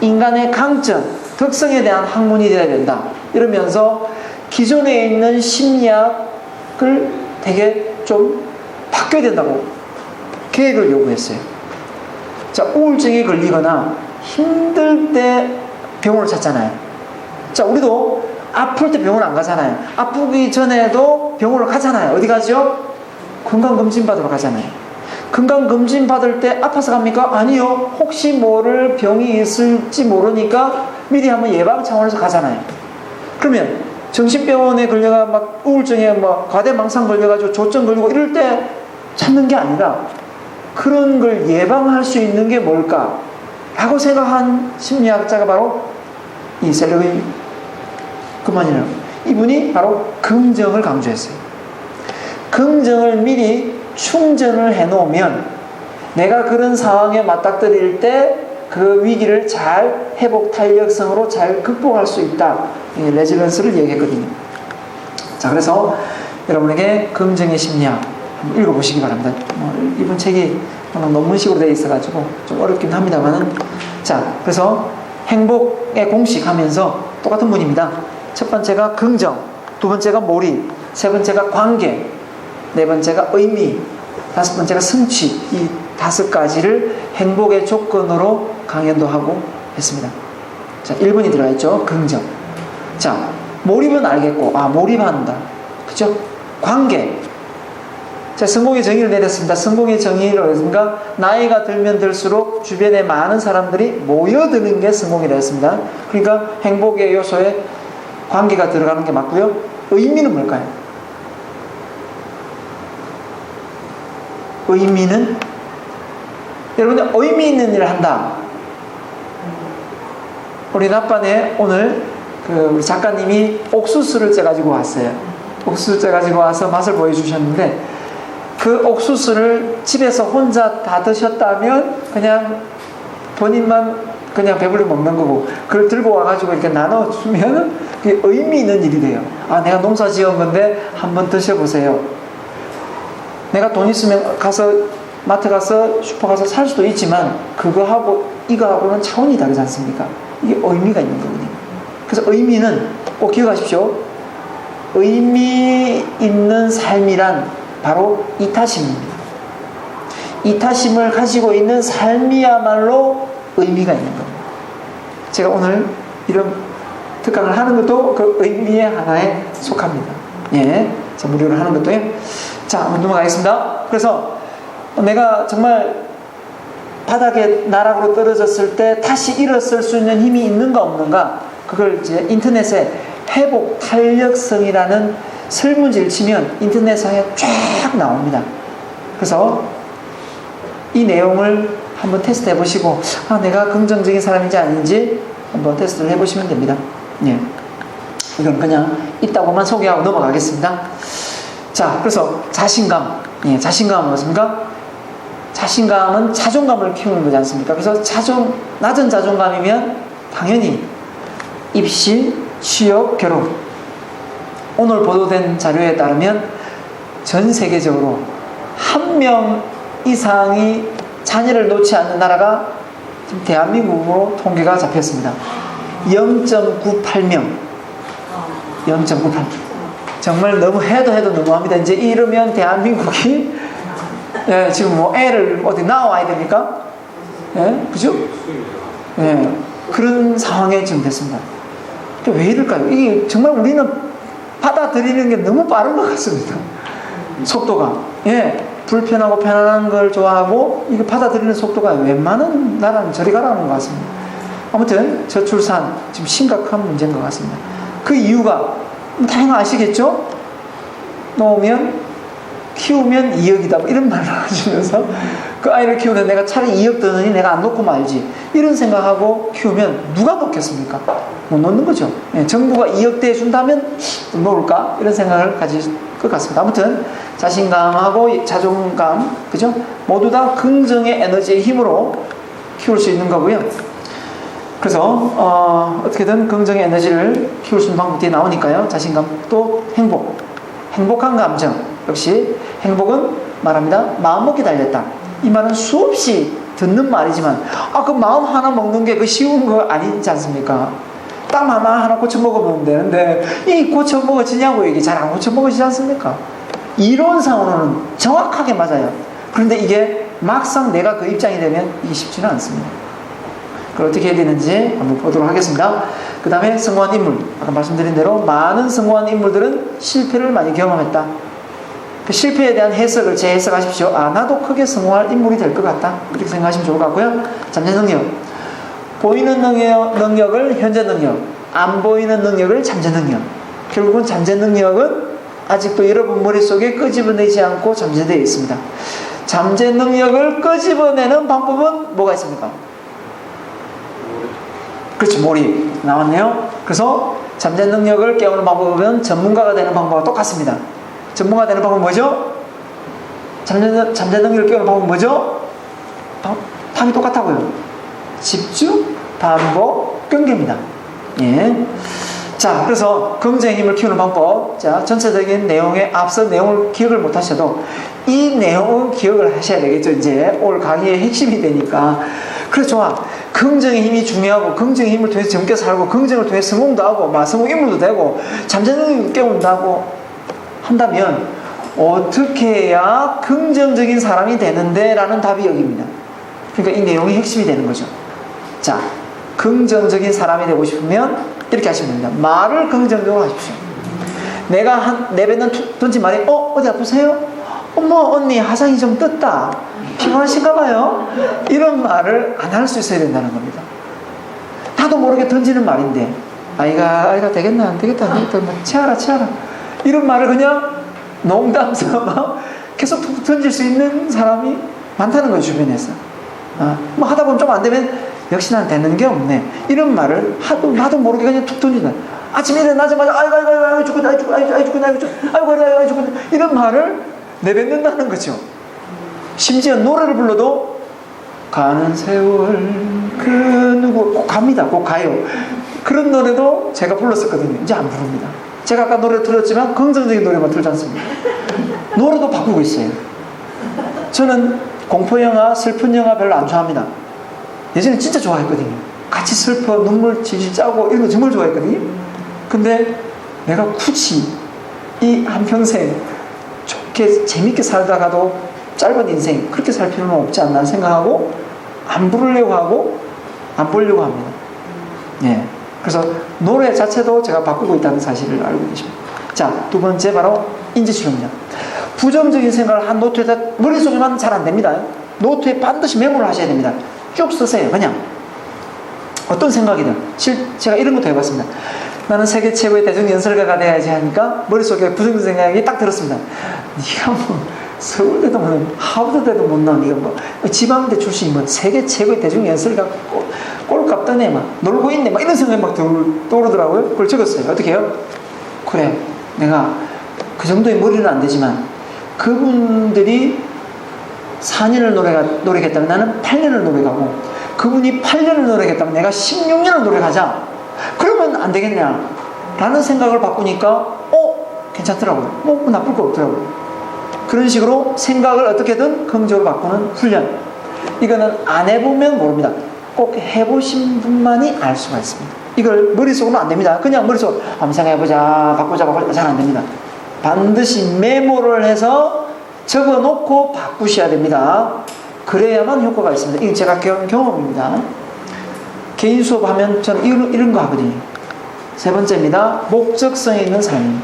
인간의 강점, 특성에 대한 학문이 되어야 된다. 이러면서 기존에 있는 심리학을 되게 좀 바뀌어야 된다고 계획을 요구했어요. 자, 우울증에 걸리거나 힘들 때 병원을 찾잖아요. 자, 우리도 아플 때 병원 안 가잖아요. 아프기 전에도 병원을 가잖아요. 어디 가죠? 건강검진 받으러 가잖아요. 건강검진 받을 때 아파서 갑니까? 아니요. 혹시 모를 병이 있을지 모르니까 미리 한번 예방 차원에서 가잖아요. 그러면 정신병원에 걸려가 막 우울증에 막 과대망상 걸려가지고 조증 걸리고 이럴 때 찾는 게 아니라 그런 걸 예방할 수 있는 게 뭘까? 라고 생각한 심리학자가 바로 이 셀르그만이라고. 이분이 바로 긍정을 강조했어요. 긍정을 미리 충전을 해놓으면 내가 그런 상황에 맞닥뜨릴 때 그 위기를 잘 회복 탄력성으로 잘 극복할 수 있다. 레질런스를 얘기했거든요. 자, 그래서 여러분에게 긍정의 심리학 한번 읽어보시기 바랍니다. 이번 책이 논문식으로 되어 있어가지고 좀 어렵긴 합니다만은. 자, 그래서 행복의 공식 하면서 똑같은 문입니다. 첫 번째가 긍정, 두 번째가 몰입, 세 번째가 관계, 네 번째가 의미, 다섯 번째가 성취. 이 다섯 가지를 행복의 조건으로 강연도 하고 했습니다. 자, 1번이 들어가 있죠. 긍정. 자, 몰입은 알겠고, 몰입한다. 그죠? 관계. 자, 성공의 정의를 내렸습니다. 성공의 정의를 어디선가 나이가 들면 들수록 주변에 많은 사람들이 모여드는 게 성공이라 했습니다. 그러니까 행복의 요소에 관계가 들어가는 게 맞고요. 의미는 뭘까요? 의미는 여러분들 의미 있는 일을 한다. 우리 낮반에 오늘 우리 작가님이 옥수수를 쪄가지고 왔어요. 옥수수 쪄가지고 와서 맛을 보여주셨는데 그 옥수수를 집에서 혼자 다 드셨다면 그냥 본인만 그냥 배불리 먹는 거고 그걸 들고 와가지고 이렇게 나눠주면 그게 의미 있는 일이 돼요. 내가 농사 지은 건데 한번 드셔보세요. 내가 돈 있으면 가서 마트 가서 슈퍼 가서 살 수도 있지만 그거하고 이거하고는 차원이 다르지 않습니까? 이게 의미가 있는 거거든요. 그래서 의미는 꼭 기억하십시오. 의미 있는 삶이란 바로 이타심입니다. 이타심을 가지고 있는 삶이야말로 의미가 있는 겁니다. 제가 오늘 이런 특강을 하는 것도 그 의미의 하나에 속합니다. 예, 자, 무료로 하는 것도요. 자, 한번 넘어가겠습니다. 그래서 내가 정말 바닥에 나락으로 떨어졌을 때 다시 일어설 수 있는 힘이 있는가 없는가, 그걸 이제 인터넷에 회복 탄력성이라는 설문지를 치면 인터넷상에 쫙 나옵니다. 그래서 이 내용을 한번 테스트 해보시고 내가 긍정적인 사람인지 아닌지 한번 테스트를 해보시면 됩니다. 예. 이건 그냥 있다고만 소개하고 넘어가겠습니다. 자, 그래서 자신감. 예, 자신감은 무엇입니까? 자신감은 자존감을 키우는 거지 않습니까? 그래서 낮은 자존감이면 당연히 입시, 취업, 결혼. 오늘 보도된 자료에 따르면 전 세계적으로 1명 이상이 자녀를 놓지 않는 나라가 지금 대한민국으로 통계가 잡혔습니다. 0.98명. 0.98. 정말 너무 해도 너무합니다. 이제 이러면 대한민국이 지금 뭐 애를 어디 낳아와야 됩니까? 그죠? 그런 상황에 지금 됐습니다. 왜 이럴까요? 이게 정말 우리는 받아들이는 게 너무 빠른 것 같습니다. 속도가. 불편하고 편안한 걸 좋아하고 이거 받아들이는 속도가 웬만한 나라는 저리 가라는 것 같습니다. 아무튼 저출산 지금 심각한 문제인 것 같습니다. 그 이유가 다양한 아시겠죠? 놓으면 키우면 2억이다 뭐 이런 말을 하시면서 그 아이를 키우면 내가 차라리 2억 드느니 내가 안 놓고 말지 이런 생각하고 키우면 누가 놓겠습니까? 못 놓는 거죠. 예, 정부가 2억대 준다면 놓을까? 이런 생각을 가질 것 같습니다. 아무튼 자신감하고 자존감 그죠? 모두 다 긍정의 에너지의 힘으로 키울 수 있는 거고요. 그래서 어떻게든 긍정의 에너지를 키울 수 있는 방법이 나오니까요. 자신감 또 행복한 감정 역시 행복은 말합니다. 마음 먹기 달렸다. 이 말은 수없이 듣는 말이지만 그 마음 하나 먹는 게 그 쉬운 거 아니지 않습니까? 땀 하나 고쳐 먹으면 되는데 이 고쳐 먹어지냐고 이게 잘 안 고쳐 먹어지지 않습니까? 이론상으로는 정확하게 맞아요. 그런데 이게 막상 내가 그 입장이 되면 이게 쉽지는 않습니다. 그걸 어떻게 해야 되는지 한번 보도록 하겠습니다. 그 다음에 성공한 인물 아까 말씀드린 대로 많은 성공한 인물들은 실패를 많이 경험했다. 그 실패에 대한 해석을 재해석하십시오. 나도 크게 성공할 인물이 될 것 같다. 그렇게 생각하시면 좋을 것 같고요. 잠재 능력. 보이는 능력을 현재 능력, 안 보이는 능력을 잠재 능력. 결국은 잠재 능력은 아직도 여러분 머릿속에 끄집어내지 않고 잠재되어 있습니다. 잠재 능력을 끄집어내는 방법은 뭐가 있습니까? 그렇죠. 몰입. 나왔네요. 그래서 잠재 능력을 깨우는 방법은 전문가가 되는 방법과 똑같습니다. 전문가 되는 방법은 뭐죠? 잠재 능력을 깨우는 방법은 뭐죠? 답이 똑같다고요. 집중, 반복, 경계입니다. 예. 자, 그래서 긍정의 힘을 키우는 방법. 자, 전체적인 내용에 앞서 내용을 기억을 못 하셔도 이 내용은 기억을 하셔야 되겠죠. 이제 오늘 강의의 핵심이 되니까. 그래, 좋아. 긍정의 힘이 중요하고, 긍정의 힘을 통해서 젊게 살고, 긍정을 통해서 성공도 하고, 성공 인물도 되고, 잠재 능력을 깨운다고 한다면, 어떻게 해야 긍정적인 사람이 되는데? 라는 답이 여기입니다. 그러니까 이 내용이 핵심이 되는 거죠. 자, 긍정적인 사람이 되고 싶으면 이렇게 하시면 됩니다. 말을 긍정적으로 하십시오. 내가 내뱉는 던진 말이 어디 아프세요? 어머 언니 화상이 좀 떴다. 피곤하신가 봐요. 이런 말을 안 할 수 있어야 된다는 겁니다. 나도 모르게 던지는 말인데 아이가 되겠나 안 되겠다 치아라 이런 말을 그냥 농담삼아 계속 던질 수 있는 사람이 많다는 거죠. 주변에서 뭐 하다 보면 좀 안 되면 역시 난 되는 게 없네. 이런 말을 나도 모르게 그냥 툭 던진다. 아침에 일어나자마자 아이고 죽겠다 이런 말을 내뱉는다는 거죠. 심지어 노래를 불러도 가는 세월 그 누구 꼭 갑니다. 꼭 가요. 그런 노래도 제가 불렀었거든요. 이제 안 부릅니다. 제가 아까 노래 틀었지만 긍정적인 노래만 틀지 않습니다. 노래도 바꾸고 있어요. 저는 공포영화, 슬픈 영화 별로 안 좋아합니다. 예전에 진짜 좋아했거든요. 같이 슬퍼, 눈물 질질 짜고 이런 거 정말 좋아했거든요. 근데 내가 굳이 이 한평생 좋게 재밌게 살다가도 짧은 인생 그렇게 살 필요는 없지 않나 생각하고 안 부르려고 하고 안 보려고 합니다. 예. 그래서 노래 자체도 제가 바꾸고 있다는 사실을 알고 계십니다. 자, 두 번째 바로 인지치료입니다. 부정적인 생각을 한 노트에다 머릿속에만 잘 안 됩니다. 노트에 반드시 메모를 하셔야 됩니다. 쭉 쓰세요. 그냥 어떤 생각이든 제가 이런 것도 해봤습니다. 나는 세계 최고의 대중연설가가 돼야지 하니까 머릿속에 부정적인 생각이 딱 들었습니다. 네가 뭐 서울대도 뭐 하버드대도 못 나온 네가 뭐 지방대 출신이 뭐 세계 최고의 대중연설가 꼴값 떠네 막 놀고 있네 막 이런 생각이 막 떠오르더라고요. 그걸 적었어요. 어떻게 해요? 그래 내가 그 정도의 머리는 안 되지만 그분들이 4년을 노력했다면 나는 8년을 노력하고 그분이 8년을 노력했다면 내가 16년을 노력하자. 그러면 안 되겠냐 라는 생각을 바꾸니까 괜찮더라고요. 뭐 나쁠 거 없더라고요. 그런 식으로 생각을 어떻게든 긍정으로 바꾸는 훈련. 이거는 안 해보면 모릅니다. 꼭 해보신 분만이 알 수가 있습니다. 이걸 머릿속으로 안 됩니다. 그냥 머릿속으로 한번 생각해보자 바꾸자 잘 안 됩니다. 반드시 메모를 해서 적어놓고 바꾸셔야 됩니다. 그래야만 효과가 있습니다. 이건 제가 경험입니다. 개인 수업하면 저는 이런 거 하거든요. 세 번째입니다. 목적성 있는 삶.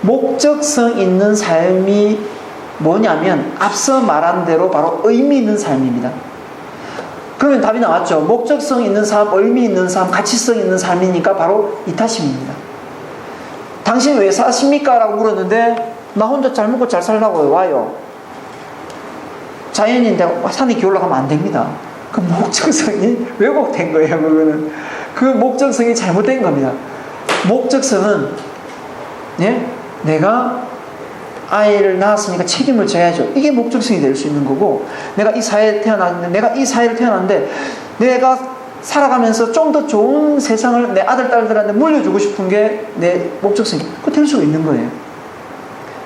목적성 있는 삶이 뭐냐면 앞서 말한 대로 바로 의미 있는 삶입니다. 그러면 답이 나왔죠. 목적성 있는 삶, 의미 있는 삶, 가치성 있는 삶이니까 바로 이타심입니다. 당신 왜 사십니까? 라고 물었는데 나 혼자 잘 먹고 잘 살라고 와요. 자연인데 산에 기어 올라가면 안 됩니다. 그 목적성이 왜곡된 거예요. 그거는 그 목적성이 잘못된 겁니다. 목적성은 예? 내가 아이를 낳았으니까 책임을 져야죠. 이게 목적성이 될 수 있는 거고, 내가 이 사회에 태어났는데, 내가 이 사회를 태어났는데 내가 살아가면서 좀 더 좋은 세상을 내 아들, 딸들한테 물려주고 싶은 게 내 목적성이, 그거 될 수가 있는 거예요.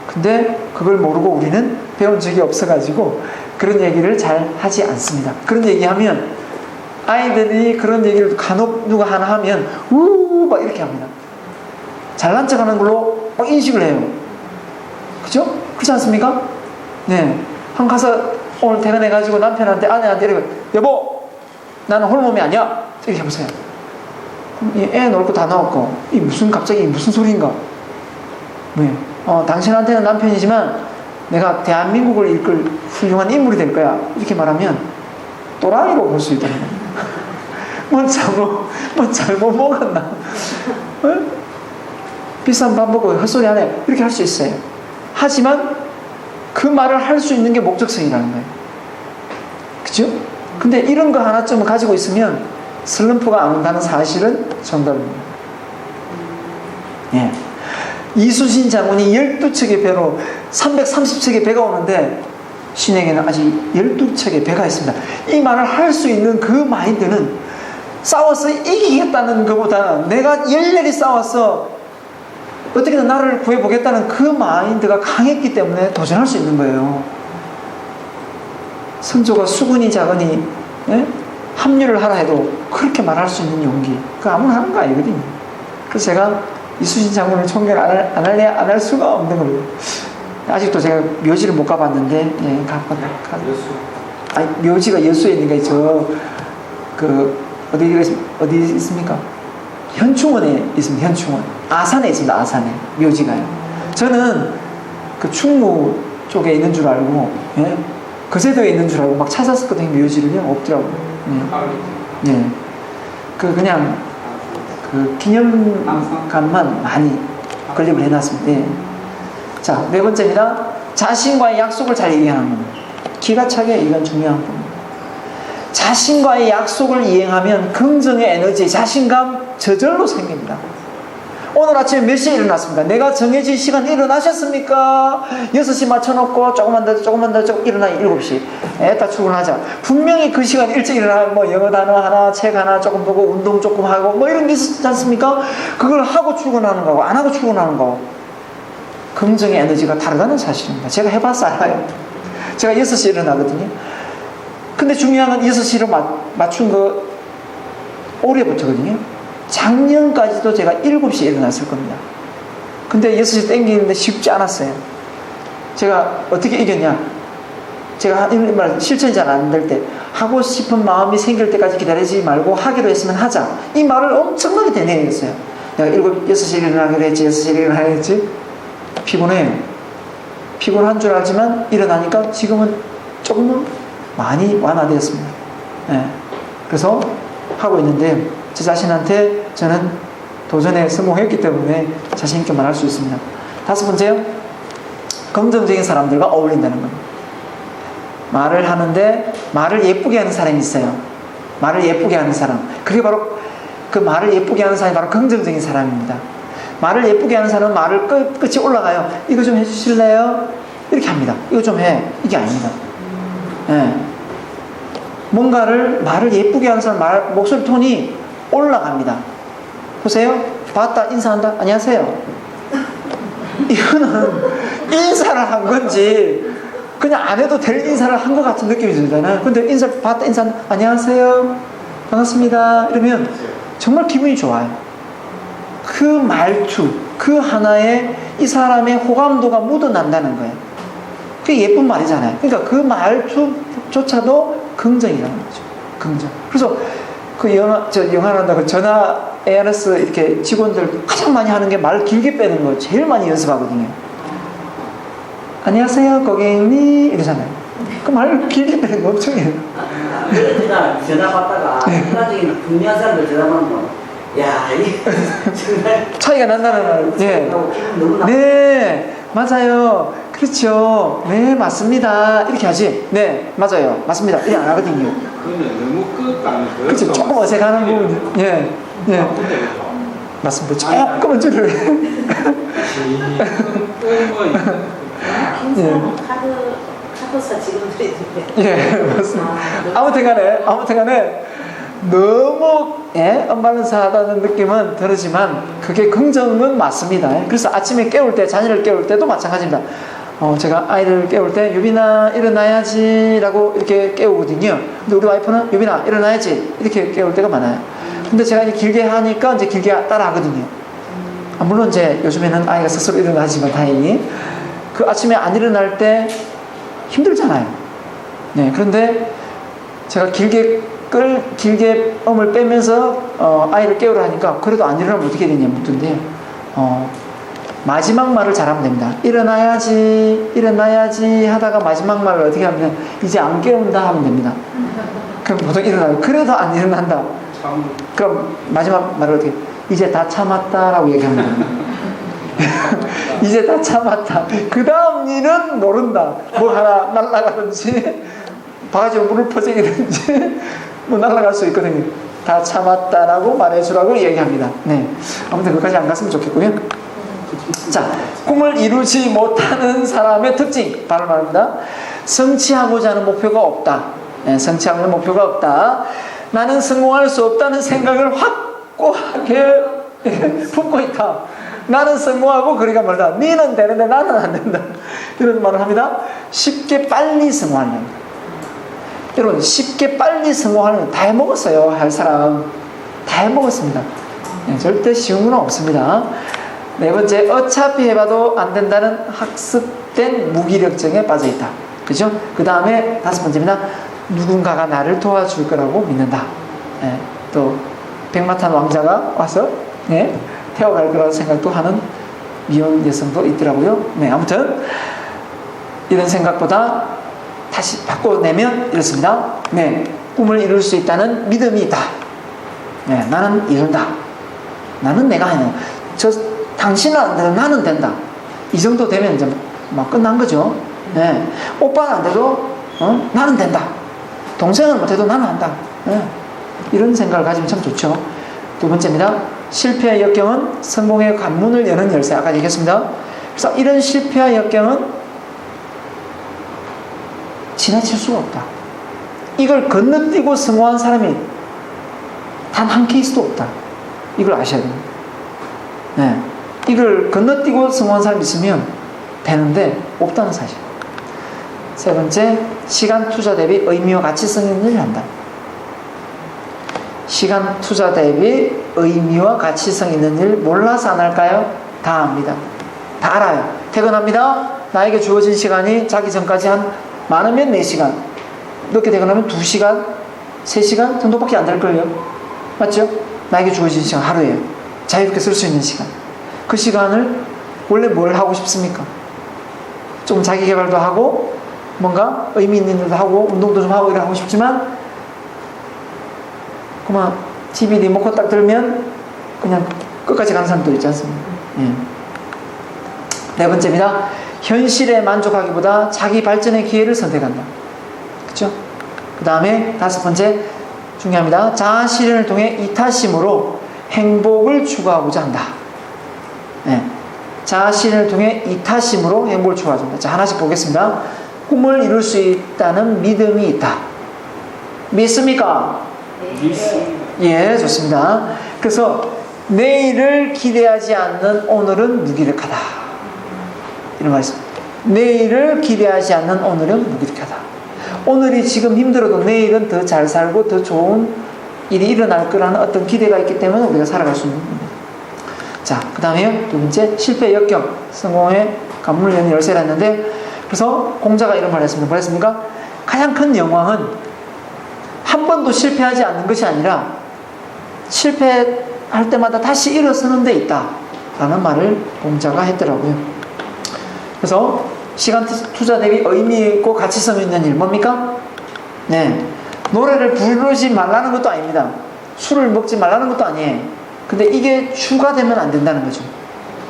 근데 그걸 모르고 우리는 배운 적이 없어가지고 그런 얘기를 잘 하지 않습니다. 그런 얘기하면 아이들이 그런 얘기를 간혹 누가 하나 하면 막 이렇게 합니다. 잘난 척 하는 걸로 막 인식을 해요. 그죠? 그렇지 않습니까? 네. 한 가서 오늘 퇴근해가지고 남편한테, 아내한테 이렇게, 여보, 나는 홀몸이 아니야. 이렇게 해보세요. 애 놀고 다 나왔고, 갑자기 무슨 소리인가? 왜? 당신한테는 남편이지만 내가 대한민국을 이끌 훌륭한 인물이 될 거야. 이렇게 말하면 또라이로 볼 수 있다는 거예요. 뭐 잘못 먹었나? 비싼 밥 먹고 헛소리 하네. 이렇게 할 수 있어요. 하지만 그 말을 할 수 있는 게 목적성이라는 거예요. 그죠? 근데 이런 거 하나쯤은 가지고 있으면 슬럼프가 안 온다는 사실은 정답입니다. 예. 이수신 장군이 12척의 배로 330척의 배가 오는데 신에게는 아직 12척의 배가 있습니다. 이 말을 할 수 있는 그 마인드는 싸워서 이기겠다는 것보다 내가 열렬히 싸워서 어떻게든 나를 구해보겠다는 그 마인드가 강했기 때문에 도전할 수 있는 거예요. 선조가 수군이 작으니 합류를 하라 해도 그렇게 말할 수 있는 용기, 그거 아무나 하는 거 아니거든요. 그래서 제가 이수신 장군을 존경을 안 할 수가 없는 겁니다. 아직도 제가 묘지를 못 가봤는데, 묘지가 여수에 있는 게 어디 있습니까? 현충원에 있습니다. 현충원. 아산에 있습니다. 아산에. 묘지가요. 저는 그 충무 쪽에 있는 줄 알고, 예? 거제도에 있는 줄 알고 막 찾았었거든요. 묘지를요. 없더라고요. 예. 그냥 기념관만 많이 건립을 해놨습니다. 예. 자, 네 번째입니다. 자신과의 약속을 잘 이행하는 겁니다. 기가 차게 이건 중요한 겁니다. 자신과의 약속을 이행하면 긍정의 에너지, 자신감 저절로 생깁니다. 오늘 아침에 몇 시에 일어났습니까? 내가 정해진 시간에 일어나셨습니까? 6시 맞춰놓고 조금만 더 일어나 7시. 다 출근하자. 분명히 그 시간 일찍 일어나면 뭐 영어 단어 하나, 책 하나 조금 보고 운동 조금 하고 뭐 이런 게 있지 않습니까? 그걸 하고 출근하는 거고 안 하고 출근하는 거. 긍정의 에너지가 다르다는 사실입니다. 제가 해봐서 알아요. 제가 6시에 일어나거든요. 근데 중요한 건 6시를 맞춘 거 올해부터거든요. 작년까지도 제가 7시에 일어났을 겁니다. 근데 6시 땡기는데 쉽지 않았어요. 제가 어떻게 이겼냐? 제가 실천이 잘 안 될 때, 하고 싶은 마음이 생길 때까지 기다리지 말고 하기로 했으면 하자. 이 말을 엄청나게 되뇌었어요. 내가 6시에 일어나기로 했지, 6시에 일어나기로 했지. 피곤해요. 피곤한 줄 알지만 일어나니까 지금은 조금은 많이 완화되었습니다. 예. 그래서 하고 있는데 제 자신한테 저는 도전에 성공했기 때문에 자신 있게 말할 수 있습니다. 다섯 번째요. 긍정적인 사람들과 어울린다는 겁니다. 말을 하는데 말을 예쁘게 하는 사람이 있어요. 말을 예쁘게 하는 사람. 그게 바로 그 말을 예쁘게 하는 사람이 바로 긍정적인 사람입니다. 말을 예쁘게 하는 사람은 말을 끝이 올라가요. 이거 좀 해주실래요? 이렇게 합니다. 이거 좀 해. 이게 아닙니다. 예. 말을 예쁘게 하는 사람 목소리 톤이 올라갑니다. 보세요. 봤다 인사한다. 안녕하세요. 이거는 인사를 한 건지 그냥 안 해도 될 인사를 한 것 같은 느낌이 들잖아요. 근데 봤다 인사한다. 안녕하세요. 반갑습니다. 이러면 정말 기분이 좋아요. 그 말투, 그 하나에 이 사람의 호감도가 묻어난다는 거예요. 그게 예쁜 말이잖아요. 그러니까 그 말투조차도 긍정이라는 거죠. 긍정. 그래서 그 영화한다고 전화 ARS 이렇게 직원들 가장 많이 하는 게 말 길게 빼는 거 제일 많이 연습하거든요. 안녕하세요, 고객님. 이러잖아요. 그 말 길게 빼는 거 엄청 해요. 그러니까 전화 받다가 일반적인 중요한 사람들 전화 받으면 야, 이 정말 차이가 난다는 말. 예. 너무 나. 네, 맞아요. 그렇죠. 네, 맞습니다. 이렇게 하지. 네, 맞아요. 맞습니다. 이렇게 안 하거든요. 그러면 너무 끝까지 그렇죠. 조금 어색한 부분. 예, 예. 맞습니다. 조금은 줄을. 카드사 지금 드리는데. 예, 맞습니다. 아무튼 간에 너무 언밸런스 하다는 느낌은 들지만 그게 긍정은 맞습니다. 그래서 아침에 깨울 때, 자녀를 깨울 때도 마찬가지입니다. 제가 아이를 깨울 때 유빈아 일어나야지 라고 이렇게 깨우거든요. 근데 우리 와이프는 유빈아 일어나야지 이렇게 깨울 때가 많아요. 근데 제가 이제 길게 하니까 이제 길게 따라 하거든요. 물론 이제 요즘에는 아이가 스스로 일어나지만 다행히 그 아침에 안 일어날 때 힘들잖아요. 네, 그런데 제가 길게 음을 빼면서 아이를 깨우려 하니까 그래도 안 일어나면 어떻게 되냐 묻던데 마지막 말을 잘하면 됩니다. 일어나야지 하다가 마지막 말을 어떻게 하면 이제 안 깨운다 하면 됩니다. 그럼 보통 일어나요. 그래도 안 일어난다. 그럼 마지막 말을 어떻게 이제 다 참았다라고 얘기하면 됩니다. 이제 다 참았다. 그 다음 일은 모른다. 뭐 하나 날아가든지 바가지로 물을 퍼지기든지 뭐 날아갈 수 있거든요. 다 참았다라고 말해주라고 얘기합니다. 네. 아무튼 그까지 안 갔으면 좋겠고요. 자, 꿈을 이루지 못하는 사람의 특징 바로 말합니다. 성취하고자 하는 목표가 없다. 네, 성취하는 목표가 없다. 나는 성공할 수 없다는 생각을 확고하게 품고 있다. 나는 성공하고 거리가 멀다. 너는 되는데 나는 안 된다. 이런 말을 합니다. 쉽게 빨리 성공하는. 여러분, 쉽게 빨리 성공하는 다 해먹었어요. 할 사람 다 해먹었습니다. 네, 절대 쉬운 건 없습니다. 네 번째, 어차피 해봐도 안 된다는 학습된 무기력증에 빠져있다. 그죠? 그 다음에 다섯 번째입니다. 누군가가 나를 도와줄 거라고 믿는다. 네, 또 백마탄 왕자가 와서 태워갈 거라고 생각도 하는 미혼 여성도 있더라고요. 네, 아무튼 이런 생각보다 다시 바꿔내면 이렇습니다. 네, 꿈을 이룰 수 있다는 믿음이 있다. 네, 나는 이룬다. 나는 내가 하는. 당신은 안 돼도 나는 된다. 이 정도 되면 이제 막 끝난 거죠. 네, 오빠는 안 돼도 나는 된다. 동생은 못해도 나는 한다. 네, 이런 생각을 가지면 참 좋죠. 두 번째입니다. 실패의 역경은 성공의 관문을 여는 열쇠. 아까 얘기했습니다. 그래서 이런 실패와 역경은 지나칠 수가 없다. 이걸 건너뛰고 성공한 사람이 단 한 케이스도 없다. 이걸 아셔야 됩니다. 네. 이걸 건너뛰고 성공한 사람이 있으면 되는데 없다는 사실. 세 번째, 시간 투자 대비 의미와 가치성 있는 일을 한다. 시간 투자 대비 의미와 가치성 있는 일 몰라서 안 할까요? 다 압니다. 다 알아요. 퇴근합니다. 나에게 주어진 시간이 자기 전까지 한 많으면 4시간, 늦게 퇴근하면 2시간, 3시간 정도밖에 안 될걸요. 맞죠? 나에게 주어진 시간 하루에 자유롭게 쓸 수 있는 시간. 그 시간을 원래 뭘 하고 싶습니까? 좀 자기 개발도 하고 뭔가 의미 있는 일도 하고 운동도 좀 하고 이런 하고 싶지만 그만 TV 리모컨 딱 들면 그냥 끝까지 가는 사람도 있지 않습니까? 예. 네 번째입니다. 현실에 만족하기보다 자기 발전의 기회를 선택한다. 그렇죠? 그 다음에 다섯 번째 중요합니다. 자아 실현을 통해 이타심으로 행복을 추구하고자 한다. 네. 자아 실현을 통해 이타심으로 행복을 추구하고자 한다. 자, 하나씩 보겠습니다. 꿈을 이룰 수 있다는 믿음이 있다. 믿습니까? 예, 좋습니다. 그래서 내일을 기대하지 않는 오늘은 무기력하다. 이런 말씀. 내일을 기대하지 않는 오늘은 무기력하다. 오늘이 지금 힘들어도 내일은 더 잘 살고 더 좋은 일이 일어날 거라는 어떤 기대가 있기 때문에 우리가 살아갈 수 있는 겁니다. 자, 그 다음에 두 번째, 실패 역경, 성공의 관문을 여는 열쇠라 했는데, 그래서 공자가 이런 말을 했습니다. 뭐랬습니까? 가장 큰 영광은 한 번도 실패하지 않는 것이 아니라 실패할 때마다 다시 일어서는 데 있다 라는 말을 공자가 했더라고요. 그래서 시간 투자 대비 의미 있고 가치성 있는 일 뭡니까? 네, 노래를 부르지 말라는 것도 아닙니다. 술을 먹지 말라는 것도 아니에요. 근데 이게 주가 되면 안 된다는 거죠.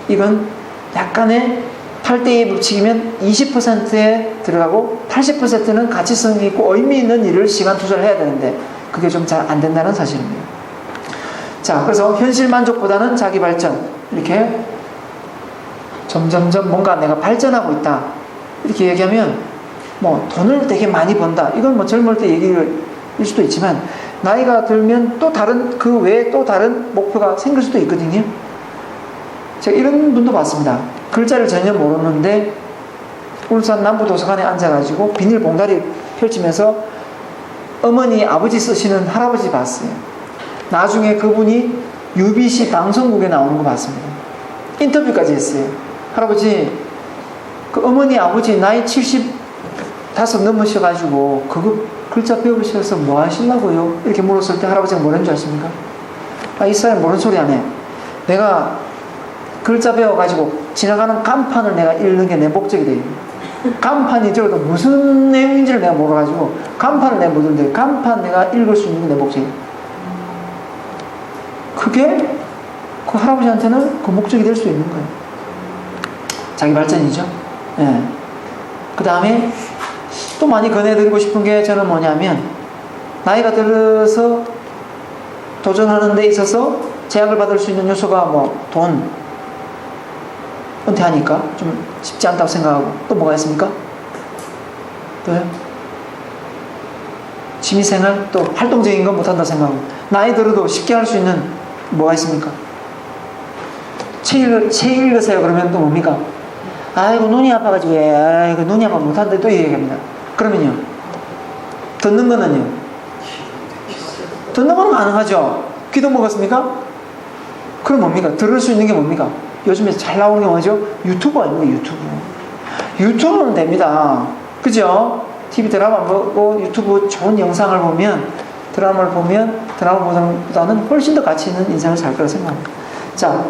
이건 약간의 8대2 법칙이면 20%에 들어가고 80%는 가치성이 있고 의미 있는 일을 시간 투자를 해야 되는데 그게 좀 잘 안 된다는 사실입니다. 자, 그래서 현실 만족보다는 자기 발전, 이렇게 점점점 뭔가 내가 발전하고 있다 이렇게 얘기하면 뭐 돈을 되게 많이 번다 이건 뭐 젊을 때 얘기일 수도 있지만 나이가 들면 또 다른 그 외에 또 다른 목표가 생길 수도 있거든요. 제가 이런 분도 봤습니다. 글자를 전혀 모르는데 울산 남부도서관에 앉아가지고 비닐봉다리 펼치면서 어머니 아버지 쓰시는 할아버지 봤어요. 나중에 그분이 UBC 방송국에 나오는 거 봤습니다. 인터뷰까지 했어요. 할아버지, 그 어머니 아버지 나이 75 넘으셔가지고 그거 글자 배우셔서 뭐 하시려고요? 이렇게 물었을 때 할아버지가 뭐라는 줄 아십니까? 아, 이 사람이 모르는 소리 안 해. 내가 글자 배워가지고 지나가는 간판을 내가 읽는 게 내 목적이 돼요. 간판이 적어도 무슨 내용인지를 내가 몰라가지고 간판을 내가 못 읽는데 간판 내가 읽을 수 있는 게 내 목적이에요. 그게 그 할아버지한테는 그 목적이 될 수 있는 거예요. 자기 발전이죠. 예. 그 다음에 또 많이 권해드리고 싶은 게 저는 뭐냐면 나이가 들어서 도전하는 데 있어서 제약을 받을 수 있는 요소가 뭐 돈, 은퇴하니까 좀 쉽지 않다고 생각하고 또 뭐가 있습니까? 또요? 취미생활 또 활동적인 건 못한다고 생각하고 나이 들어도 쉽게 할 수 있는 뭐가 있습니까? 책 읽으세요 그러면 또 뭡니까? 아이고 눈이 아파가지고 아이고 눈이 아파 못하는데 또 얘기합니다. 그러면요 듣는 거는요? 듣는 건 가능하죠. 귀도 먹었습니까? 그럼 뭡니까? 들을 수 있는 게 뭡니까? 요즘에 잘 나오는 게 뭐죠? 유튜브 아닙니까? 유튜브는 됩니다. 그죠? TV 드라마 보고 유튜브 좋은 영상을 보면 드라마보다는 훨씬 더 가치 있는 인생을 살 거라고 생각합니다. 자,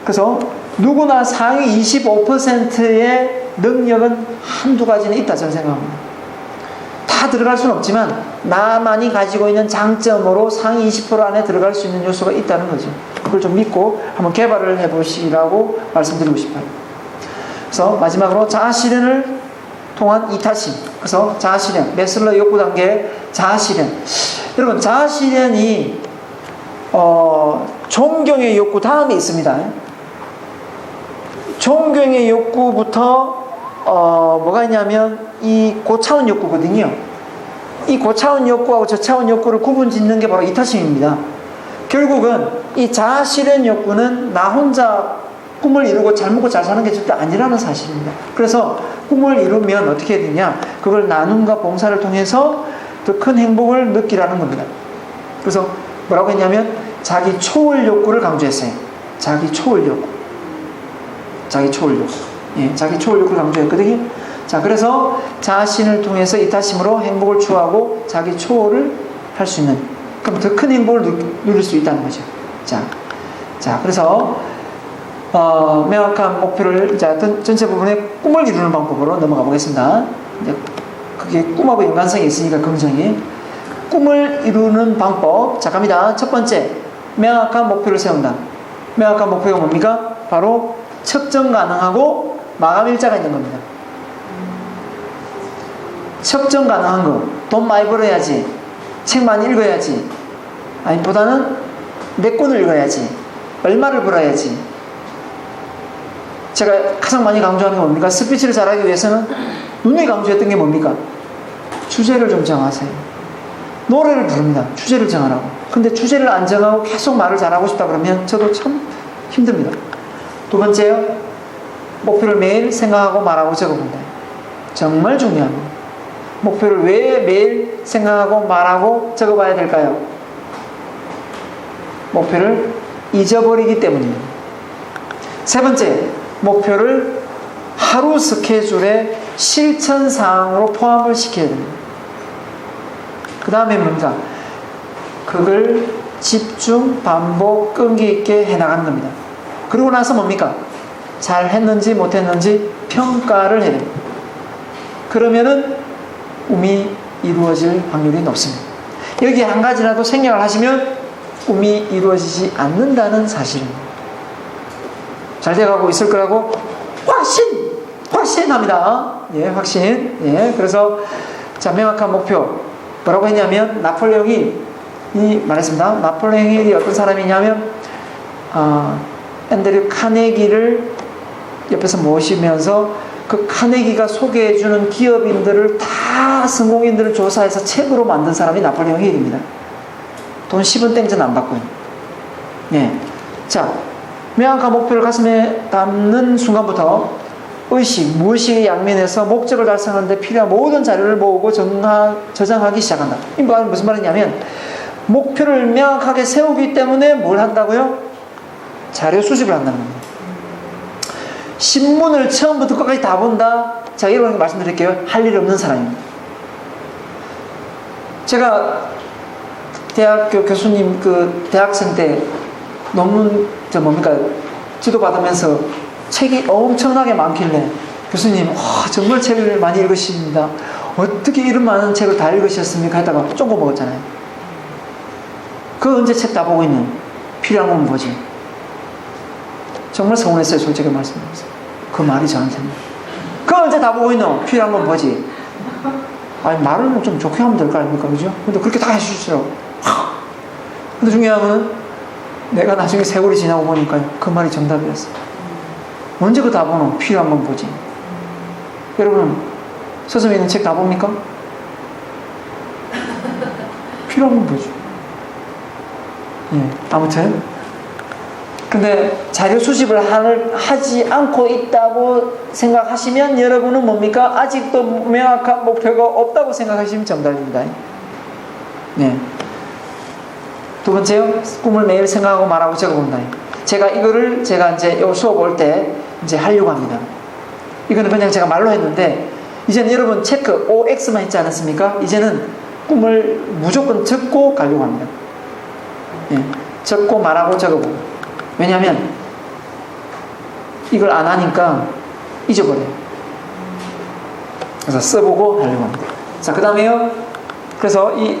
그래서 누구나 상위 25%의 능력은 한두 가지는 있다 저는 생각합니다. 다 들어갈 수는 없지만 나만이 가지고 있는 장점으로 상위 20% 안에 들어갈 수 있는 요소가 있다는 거죠. 그걸 좀 믿고 한번 개발을 해보시라고 말씀드리고 싶어요. 그래서 마지막으로 자아실현을 통한 이타심. 그래서 자아실현, 메슬러 욕구 단계 자아실현. 여러분 자아실현이 존경의 욕구 다음에 있습니다. 존경의 욕구부터 뭐가 있냐면 이 고차원 욕구거든요. 이 고차원 욕구하고 저차원 욕구를 구분짓는 게 바로 이타심입니다. 결국은 이 자아실현 욕구는 나 혼자 꿈을 이루고 잘 먹고 잘 사는 게 절대 아니라는 사실입니다. 그래서 꿈을 이루면 어떻게 해야 되냐? 그걸 나눔과 봉사를 통해서 더 큰 행복을 느끼라는 겁니다. 그래서 뭐라고 했냐면 자기 초월 욕구를 강조했어요. 자기 초월 욕구. 자기 초월 욕구. 예, 자기 초월 욕구를 강조했거든요. 자, 그래서 자신을 통해서 이타심으로 행복을 추구하고 자기 초월을 할 수 있는, 그럼 더 큰 행복을 누릴 수 있다는 거죠. 자, 그래서 명확한 목표를 전체 부분의 꿈을 이루는 방법으로 넘어가 보겠습니다. 이제 그게 꿈하고 연관성이 있으니까 긍정이 꿈을 이루는 방법. 자, 갑니다. 첫 번째, 명확한 목표를 세운다. 명확한 목표가 뭡니까? 바로 측정 가능하고 마감 일자가 있는 겁니다. 측정 가능한 거. 돈 많이 벌어야지. 책 많이 읽어야지. 아니, 보다는 몇 권을 읽어야지. 얼마를 벌어야지. 제가 가장 많이 강조하는 게 뭡니까? 스피치를 잘하기 위해서는 눈에 강조했던 게 뭡니까? 주제를 좀 정하세요. 노래를 부릅니다. 주제를 정하라고. 근데 주제를 안 정하고 계속 말을 잘하고 싶다 그러면 저도 참 힘듭니다. 두 번째요. 목표를 매일 생각하고 말하고 적어본다. 정말 중요한 거. 목표를 왜 매일 생각하고 말하고 적어봐야 될까요? 목표를 잊어버리기 때문입니다. 세 번째, 목표를 하루 스케줄에 실천 사항으로 포함을 시켜야 됩니다. 그 다음에 뭡니까? 그걸 집중, 반복, 끈기 있게 해나가는 겁니다. 그러고 나서 뭡니까? 잘 했는지 못했는지 평가를 해야 됩니다. 그러면은 꿈이 이루어질 확률이 높습니다. 여기 한 가지라도 생략을 하시면 꿈이 이루어지지 않는다는 사실입니다. 잘 돼가고 있을 거라고 확신합니다. 예, 확신. 예, 그래서 자, 명확한 목표 뭐라고 했냐면 나폴레옹이 말했습니다. 나폴레옹이 어떤 사람이냐면 앤드류 카네기를 옆에서 모시면서 그 카네기가 소개해주는 기업인들을 다 성공인들을 조사해서 책으로 만든 사람이 나폴레옹 힐입니다. 돈 10원 땡전 안 받고요. 예. 자, 명확한 목표를 가슴에 담는 순간부터 의식, 무의식의 양면에서 목적을 달성하는 데 필요한 모든 자료를 모으고 저장하기 시작한다. 이 말은 무슨 말이냐면 목표를 명확하게 세우기 때문에 뭘 한다고요? 자료 수집을 한다는 겁니다. 신문을 처음부터 끝까지 다 본다? 자, 여러분께 말씀드릴게요. 할 일 없는 사람입니다. 제가 대학교 교수님 대학생 때 논문 지도 받으면서 책이 엄청나게 많길래 교수님 정말 책을 많이 읽으십니다. 어떻게 이런 많은 책을 다 읽으셨습니까? 했다가 쫑고 먹었잖아요. 그 언제 책 다 보고 있는 필요한 건 뭐지? 정말 서운했어요. 솔직히 말씀드리면서 그 말이 저한테는 그 언제 다 보고 있는 필요한 건 뭐지? 아니 말을 좀 좋게 하면 될 거 아닙니까? 그죠? 근데 그렇게 다 해주시더라고. 근데 중요한 건 내가 나중에 세월이 지나고 보니까 그 말이 정답이었어. 언제 그 다 보노? 필요한 건 뭐지? 여러분 서점에 있는 책 다 봅니까? 필요한 건 뭐지? 예, 아무튼 근데 자료 수집을 하지 않고 있다고 생각하시면 여러분은 뭡니까? 아직도 명확한 목표가 없다고 생각하시면 정답입니다. 네. 두 번째요, 꿈을 매일 생각하고 말하고 적어본다. 제가 이제 요 수업 올 때 이제 하려고 합니다. 이거는 그냥 제가 말로 했는데 이제는 여러분 체크 OX만 했지 않았습니까? 이제는 꿈을 무조건 적고 가려고 합니다. 예. 적고 말하고 적어보고. 왜냐하면 이걸 안 하니까 잊어버려요. 그래서 써보고 하려고 합니다. 자, 그 다음에요. 그래서 이